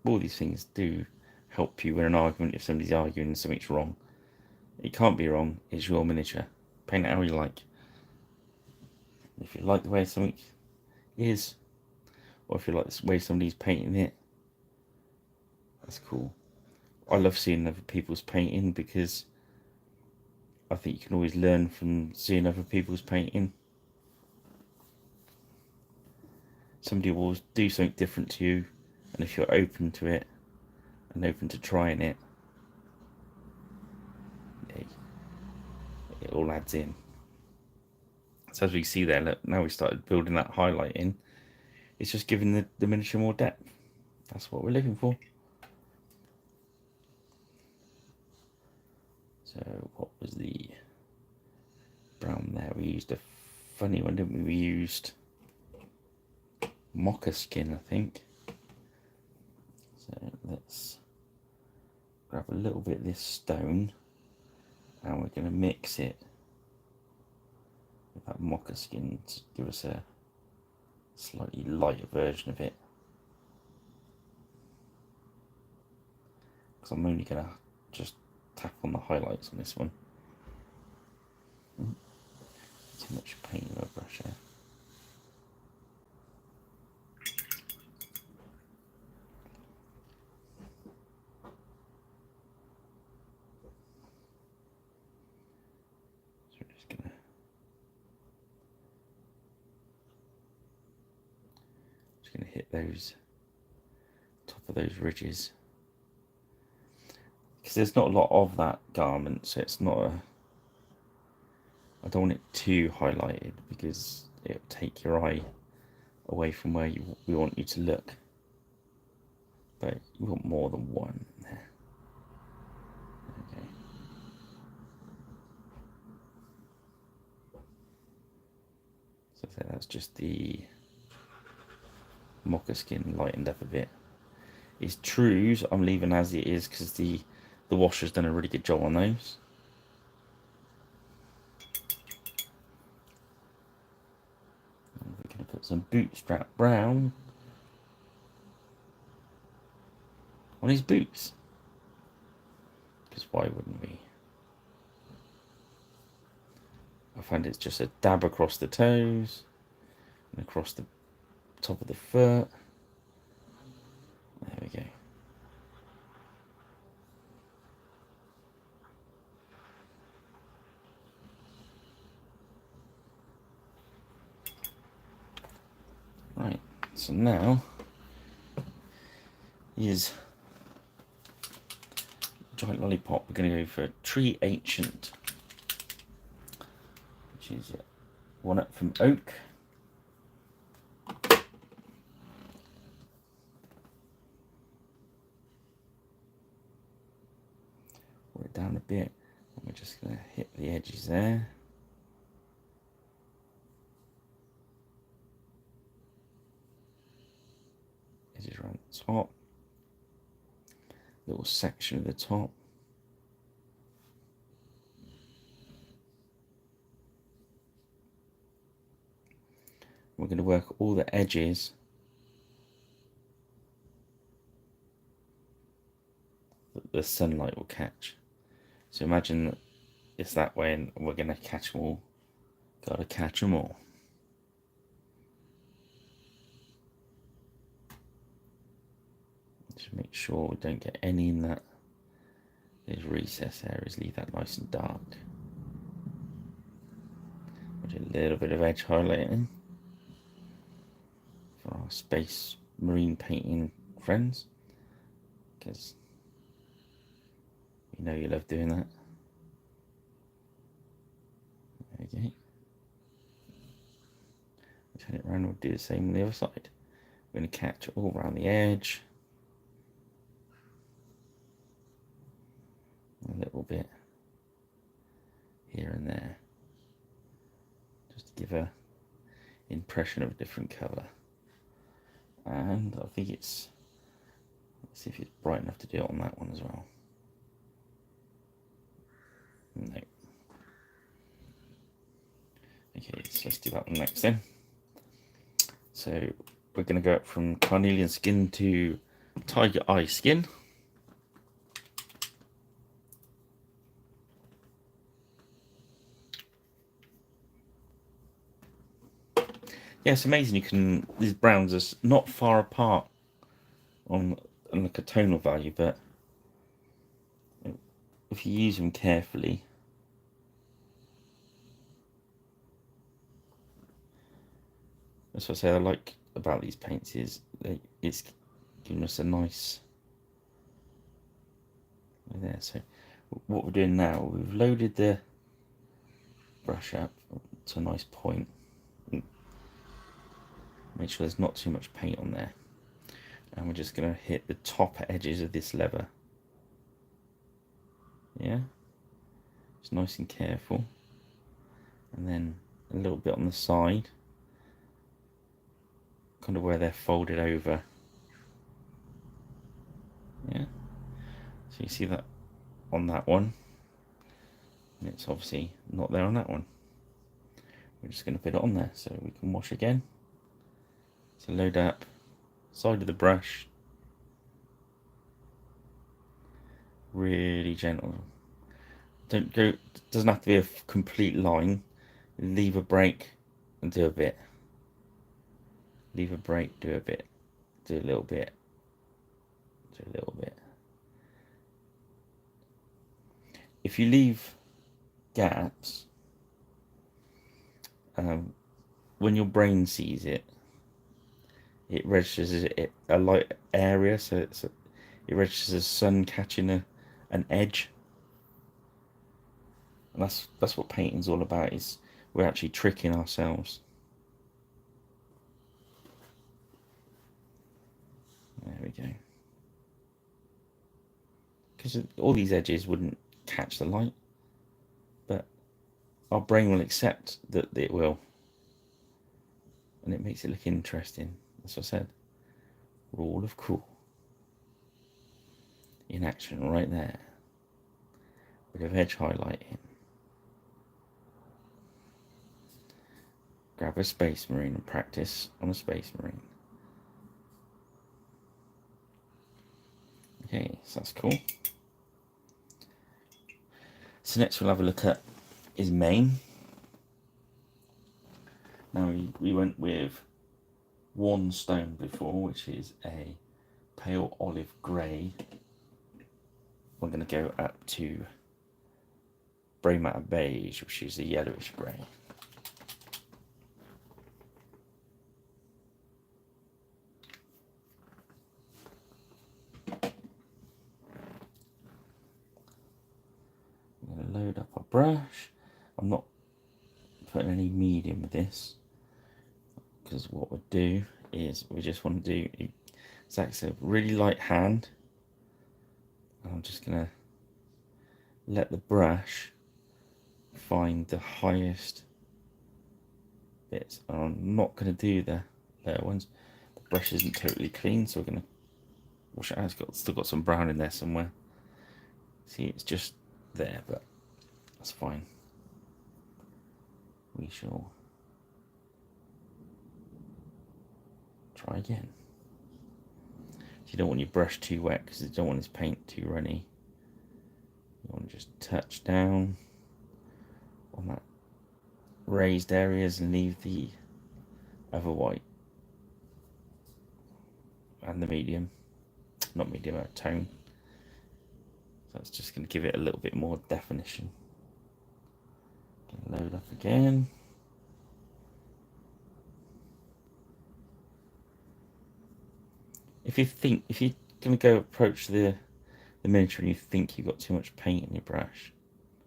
All these things do help you win an argument if somebody's arguing and something's wrong. It can't be wrong, it's your miniature. Paint it how you like. If you like the way something is, or if you like the way somebody's painting it, that's cool. I love seeing other people's painting because I think you can always learn from seeing other people's painting. Somebody will do something different to you, and if you're open to it and open to trying it, it all adds in. So as we see there, look, now we started building that highlight in. It's just giving the miniature more depth. That's what we're looking for. So what was the brown there? We used a funny one, didn't we? We used mocha skin, I think. So let's grab a little bit of this stone and we're going to mix it with that mocha skin to give us a slightly lighter version of it. Because I'm only going to just tap on the highlights on this one. Too much paint in my brush here. So we're just gonna hit those top of those ridges, because there's not a lot of that garment, so it's not I don't want it too highlighted because it'll take your eye away from where we want you to look. But you want more than one there. Okay. So that's just the mocha skin lightened up a bit. His trues I'm leaving as it is because the washer's done a really good job on those. And we're going to put some bootstrap brown on his boots. Because why wouldn't we? I find it's just a dab across the toes and across the top of the foot. There we go. Right, so now is giant lollipop. We're going to go for Tree Ancient, which is one up from Oak. We're down a bit, and we're just going to hit the edges there. Edges around the top. Little section of the top. We're going to work all the edges that the sunlight will catch. So imagine that it's that way and we're going to catch them all. Got to catch them all. Just make sure we don't get any in that. These recess areas, leave that nice and dark. With a little bit of edge highlighting for our space marine painting friends, because you know you love doing that. Okay. Turn it around, we'll do the same on the other side. We're going to catch it all around the edge. A little bit here and there. Just to give a impression of a different colour. And I think let's see if it's bright enough to do it on that one as well. No. Okay, so let's do that one next then. So we're going to go up from carnelian skin to tiger eye skin. Yeah, it's amazing. These browns are not far apart on like a tonal value, but if you use them carefully, that's what I say I like about these paints is it's giving us a nice there. So what we're doing now, we've loaded the brush up to a nice point. Make sure there's not too much paint on there, and we're just going to hit the top edges of this lever. Yeah, it's nice and careful, and then a little bit on the side, kind of where they're folded over. Yeah, so you see that on that one, and it's obviously not there on that one. We're just going to put it on there so we can wash again. So load up side of the brush, really gentle. Don't go, doesn't have to be a complete line. Leave a break and do a bit. Leave a break, do a bit. Do a little bit. Do a little bit. If you leave gaps, when your brain sees it, it registers it a light area, so it registers as sun catching an edge. And that's what painting's all about, is we're actually tricking ourselves. There we go. Because all these edges wouldn't catch the light, but our brain will accept that it will. and it makes it look interesting. That's what I said. Rule of cool in action right there. Bit of edge highlighting. Grab a Space Marine and practice on a Space Marine. Okay, so that's cool. So next we'll have a look at his mane. Now we went with one stone before, which is a pale olive grey. We're going to go up to Grey Matter Beige, which is a yellowish grey. I'm going to load up our brush. I'm not putting any medium with this, because what we'll do is we just want to do exactly a really light hand. I'm just going to let the brush find the highest bits. I'm not going to do the lower ones. The brush isn't totally clean, so we're going to wash it out. It's still got some brown in there somewhere. See, it's just there, but that's fine. We shall try again. You don't want your brush too wet because you don't want this paint too runny. You want to just touch down on that raised areas and leave the other white and the medium, not medium, tone. So it's just going to give it a little bit more definition. Load up again. If you're going to go approach the miniature and you think you've got too much paint in your brush,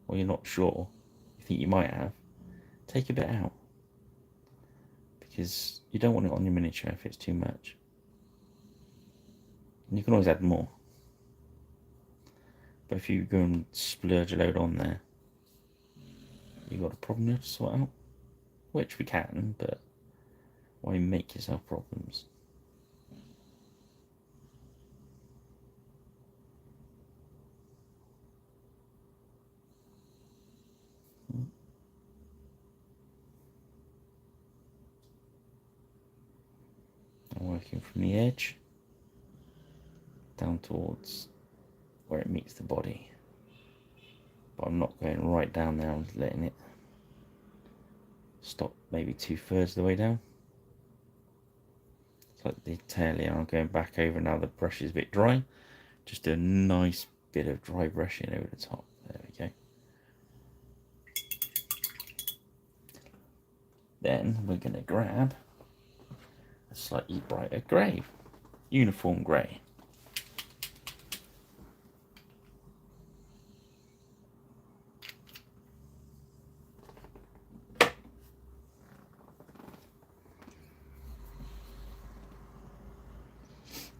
or you're not sure, you think you might have, take a bit out, because you don't want it on your miniature if it's too much. And you can always add more, but if you go and splurge a load on there, you've got a problem you have to sort out, which we can, but why make yourself problems? I'm working from the edge down towards where it meets the body, but I'm not going right down there. I'm letting it stop maybe 2/3 of the way down. It's like the tail here. I'm going back over now. The brush is a bit dry. Just do a nice bit of dry brushing over the top. There we go. Then we're going to grab a slightly brighter grey, uniform grey.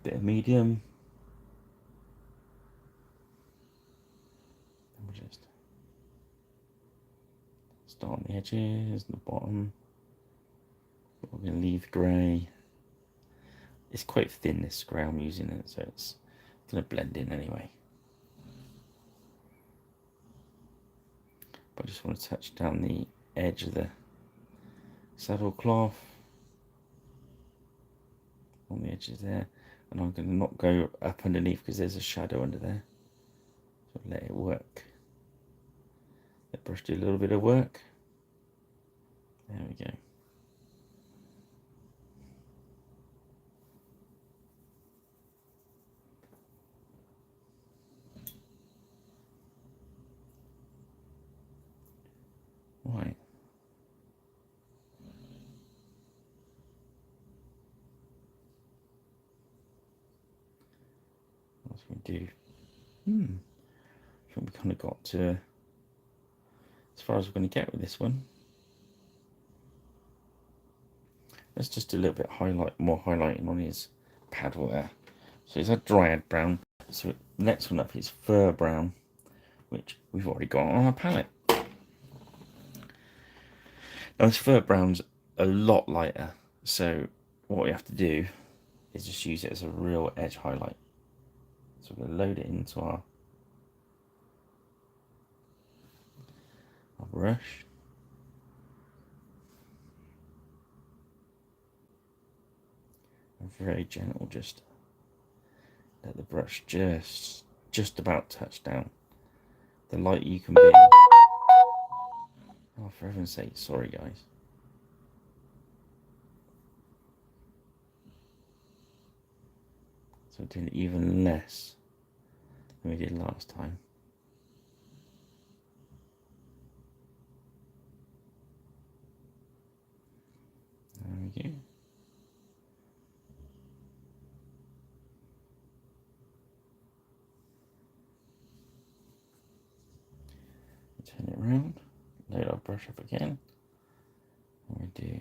Bit of medium. And we'll just start on the edges and the bottom. We're going to leave grey. It's quite thin, this grey I'm using it, so it's going to blend in anyway. But I just want to touch down the edge of the saddle cloth on the edges there, and I'm going to not go up underneath because there's a shadow under there, so let it work. Let the brush do a little bit of work. There we go. Right. What's we do? I think we kind of got to as far as we're going to get with this one. Let's just do a little bit more highlighting on his paddle there. So he's a dryad brown. So the next one up is fur brown, which we've already got on our palette. Now this fur brown's a lot lighter So what we have to do is just use it as a real edge highlight. So we're going to load it into our brush. And very gentle, just let the brush just about touch down. The light you can be. Oh, for heaven's sake, sorry guys. So we're doing even less than we did last time. There we go. Turn it around, load our brush up again, and we do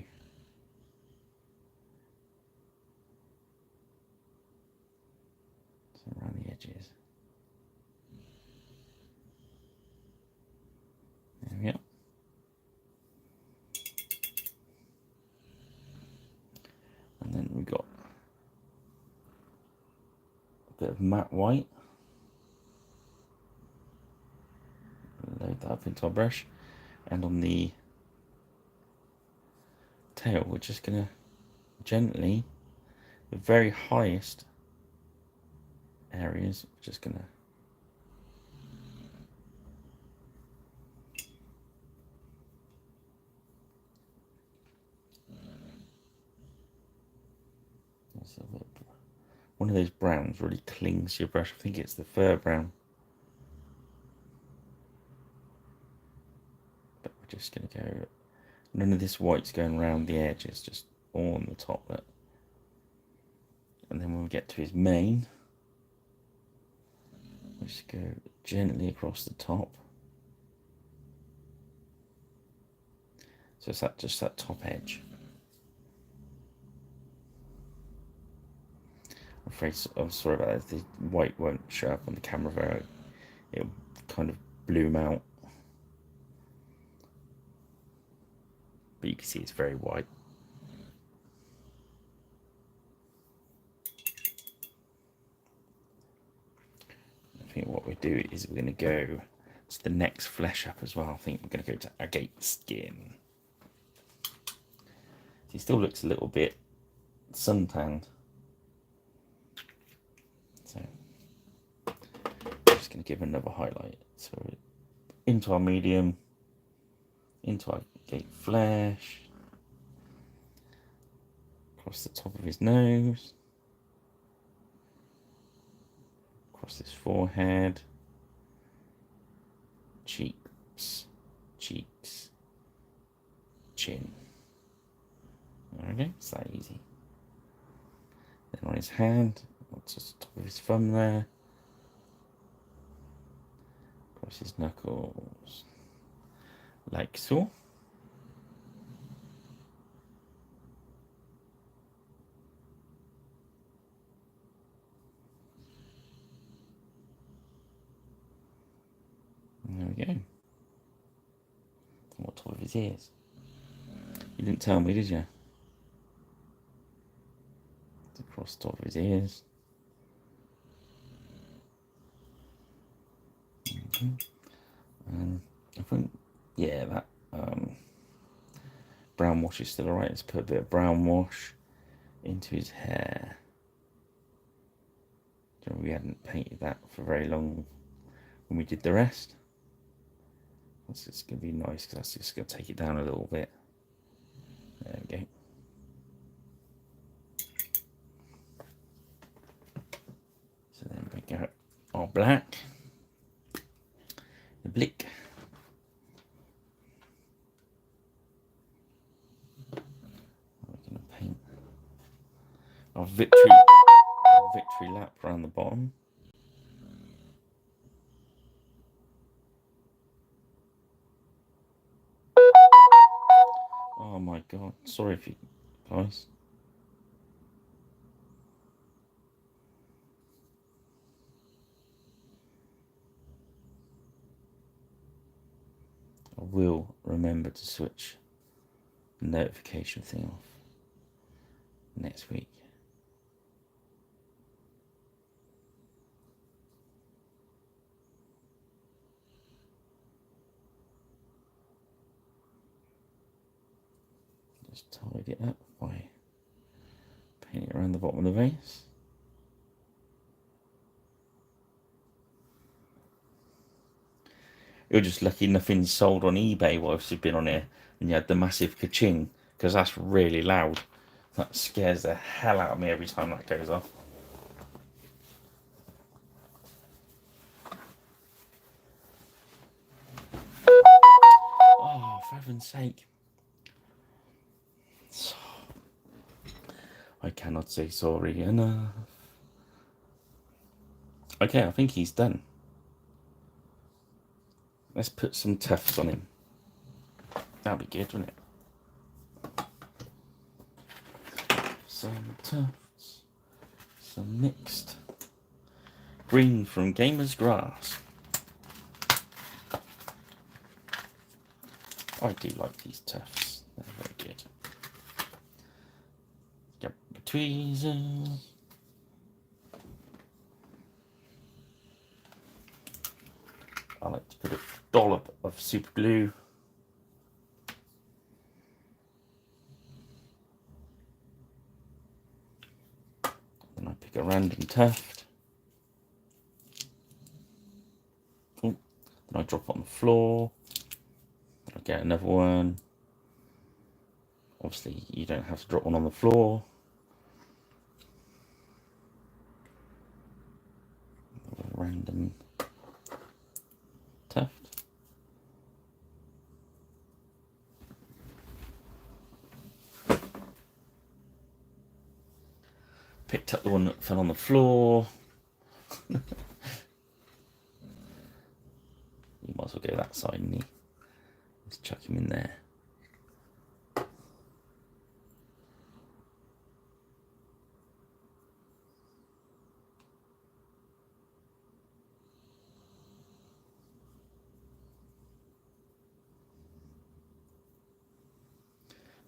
so around the edges. There we go. And then we got a bit of matte white. Load that up into our brush, and on the tail we're just gonna gently, the very highest areas, we're just gonna one of those browns really clings to your brush. I think it's the fur brown. But we're just going to go, none of this white's going around the edges, just all on the top. Look. And then when we get to his mane, we just go gently across the top. So it's that, just that top edge. I'm sorry about that. The white won't show up on the camera very. It kind of bloom out, but you can see it's very white. I think what we do is we're going to go to the next flesh up as well. I think we're going to go to agate skin. He still looks a little bit suntanned. So I'm just going to give another highlight. So into our medium, into our agate flesh, across the top of his nose, across his forehead, cheeks, chin. There we go, it's that easy. Then on his hand, just the top of his thumb there, across his knuckles, like so. And there we go. On top of his ears. You didn't tell me, did you? Across the top of his ears. And I think, yeah, that brown wash is still alright. Let's put a bit of brown wash into his hair. We hadn't painted that for very long when we did the rest. That's just going to be nice because that's just going to take it down a little bit. There we go. So then we go our black, the blick. We're going to paint our victory lap around the bottom. Oh my god, sorry if you guys. I will remember to switch the notification thing off. next week. Just tidy it up by painting it around the bottom of the vase. You're just lucky nothing's sold on eBay whilst you've been on here and you had the massive ka-ching, because that's really loud. That scares the hell out of me every time that goes off. Oh, for heaven's sake. I cannot say sorry enough. Okay, I think he's done. Let's put some tufts on him. That'll be good, wouldn't it? Some tufts. Some mixed green from Gamer's Grass. I do like these tufts. They're very good. Get the tweezers. I like to put a dollop of super glue. Then I pick a random tuft. Ooh. Then I drop it on the floor. Then I get another one. Obviously, you don't have to drop one on the floor. A random tuft. Picked up the one that fell on the floor. You might as well go that side, and let's chuck him in there.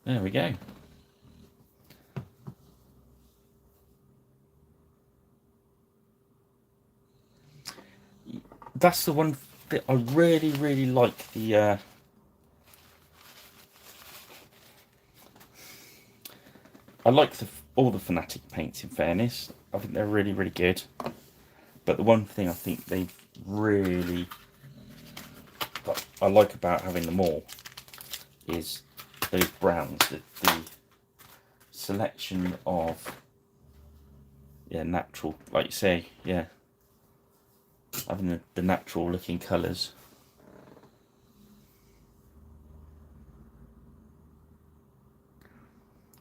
There we go. That's the one bit I really like. The I like all the Fanatic paints, in fairness. I think they're really good. But the one thing I think they really I like about having them all is those browns, the selection of natural, like you say, having the natural looking colours.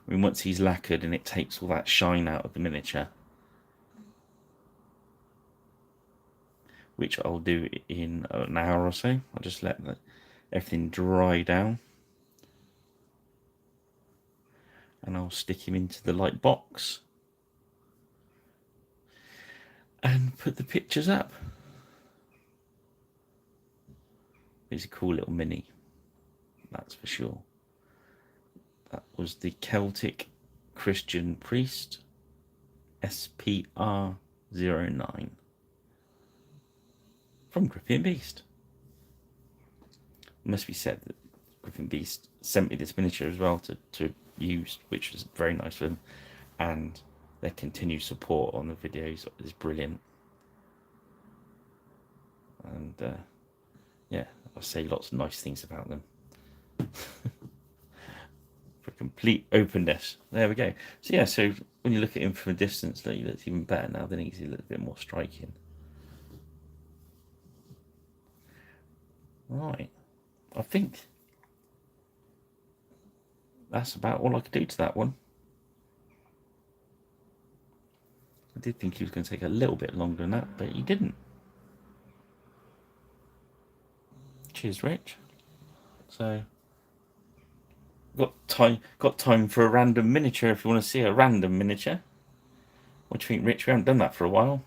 I mean, once he's lacquered and it takes all that shine out of the miniature, which I'll do in an hour or so. I'll just let everything dry down. And I'll stick him into the light box and put the pictures up. He's a cool little mini, that's for sure. That was the Celtic Christian Priest SPR09 from Griffin Beast. It must be said that Griffin Beast sent me this miniature as well to use, which was very nice of them, and their continued support on the videos is brilliant. And I say lots of nice things about them. For complete openness. There we go. So so when you look at him from a distance, he looks even better now. Then he's a little bit more striking. Right. I think that's about all I could do to that one. I did think he was going to take a little bit longer than that, but he didn't. Cheers, Rich. So, got time for a random miniature if you want to see a random miniature. What do you think, Rich? We haven't done that for a while.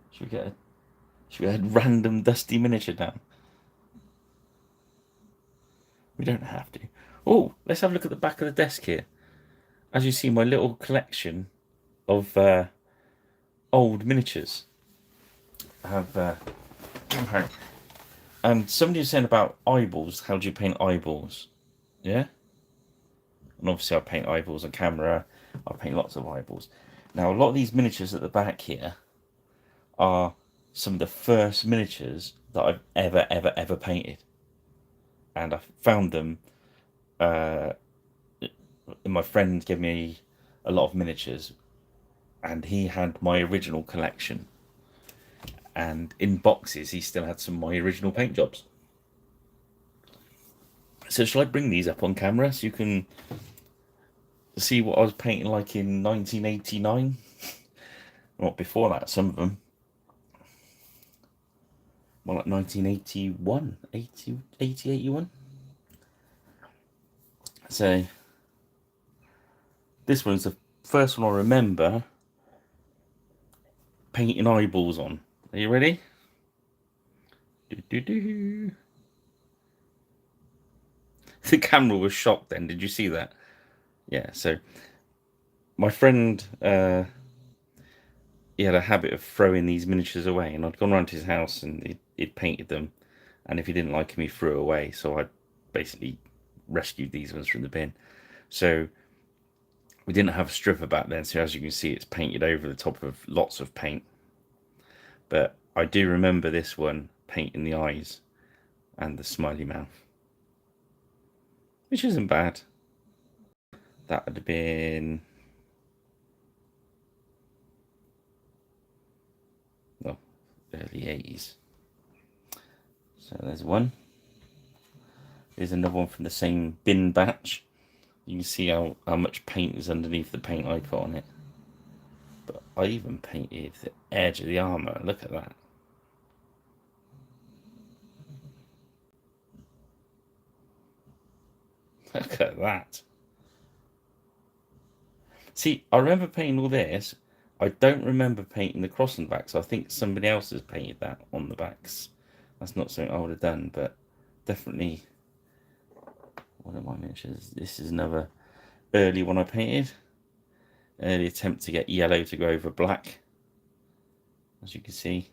Should we get a random dusty miniature down? We don't have to. Oh, let's have a look at the back of the desk here. As you see, my little collection of old miniatures. I have and somebody was saying about eyeballs. How do you paint eyeballs? Yeah, and obviously I paint eyeballs on camera. I paint lots of eyeballs. Now a lot of these miniatures at the back here are some of the first miniatures that I've ever painted, and I found them. Uh, my friend gave me a lot of miniatures, and he had my original collection. And in boxes, he still had some of my original paint jobs. So shall I bring these up on camera so you can see what I was painting like in 1989? Not before that, some of them. Well, like 1981, 80, 81. So this one's the first one I remember painting eyeballs on. Are you ready? The camera was shocked then. Did you see that? Yeah, so my friend, he had a habit of throwing these miniatures away, and I'd gone around to his house and he'd painted them, and if he didn't like them, he threw away. So I basically rescued these ones from the bin. So we didn't have a stripper back then, so as you can see, it's painted over the top of lots of paint. But I do remember this one painting the eyes and the smiley mouth, which isn't bad. That would have been, well, early 80s. So there's one. Here's another one from the same bin batch. You can see how much paint is underneath the paint I put on it. But I even painted the edge of the armour. Look at that. Look at that. See, I remember painting all this. I don't remember painting the cross on the back, so I think somebody else has painted that on the backs. That's not something I would have done, but definitely one of my miniatures. This is another early one I painted. Early attempt to get yellow to go over black, as you can see.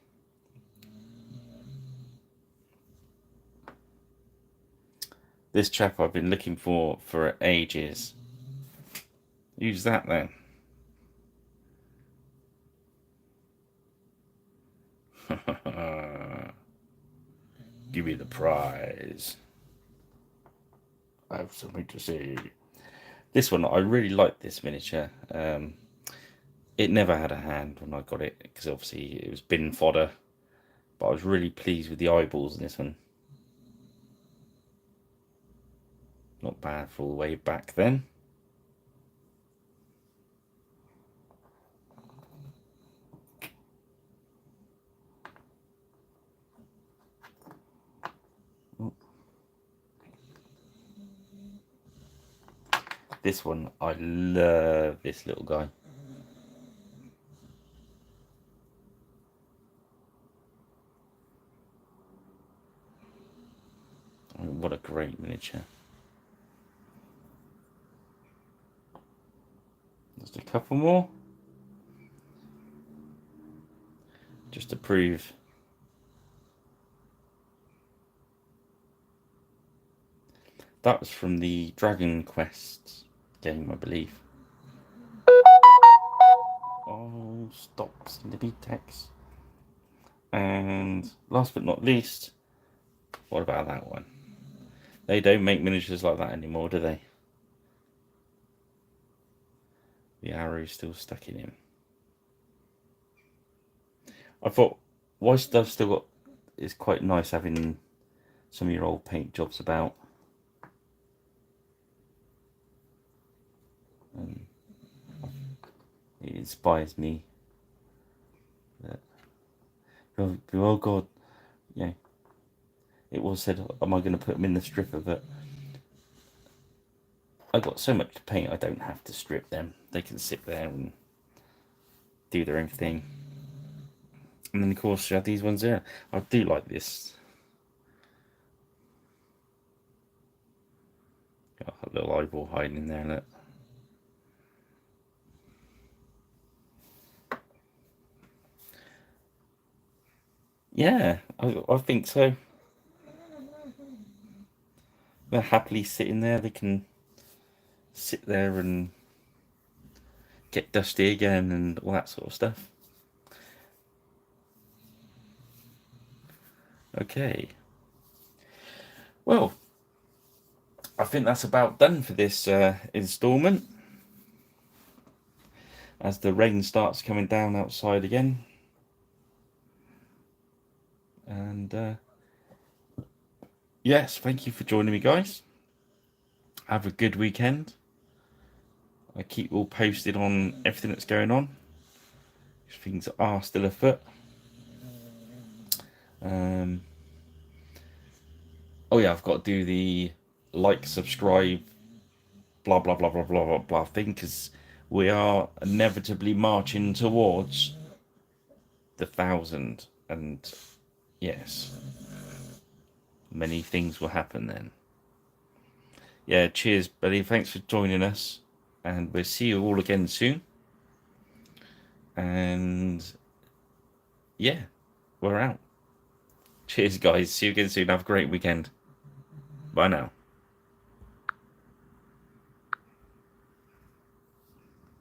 This chap I've been looking for ages. Use that then. Give me the prize. I have something to say. This one, I really like this miniature. It never had a hand when I got it, because obviously it was bin fodder. But I was really pleased with the eyeballs in this one. Not bad for all the way back then. This one, I love this little guy. I mean, what a great miniature. Just a couple more. Just to prove. That was from the Dragon Quest game, I believe. Oh, stop seeing the beat text. And last but not least, what about that one? They don't make miniatures like that anymore, do they? The arrow's still stuck in him. I thought, whilst I've still got, it's quite nice having some of your old paint jobs about. And it inspires me. Oh God, yeah. It was said, am I going to put them in the stripper? But I've got so much to paint, I don't have to strip them. They can sit there and do their own thing. And then of course you have these ones there. I do like this. Oh, little eyeball hiding in there, isn't it? Yeah, I think so. They're happily sitting there. They can sit there and get dusty again and all that sort of stuff. Okay. Well, I think that's about done for this instalment. As the rain starts coming down outside again. And yes, thank you for joining me, guys. Have a good weekend. I keep all posted on everything that's going on. Things are still afoot. Oh yeah, I've got to do the like, subscribe, blah blah blah blah blah blah blah thing, because we are inevitably marching towards the 1,000, and yes, many things will happen then. Yeah, cheers, buddy. Thanks for joining us, and we'll see you all again soon. And yeah, we're out. Cheers, guys. See you again soon. Have a great weekend. Bye now.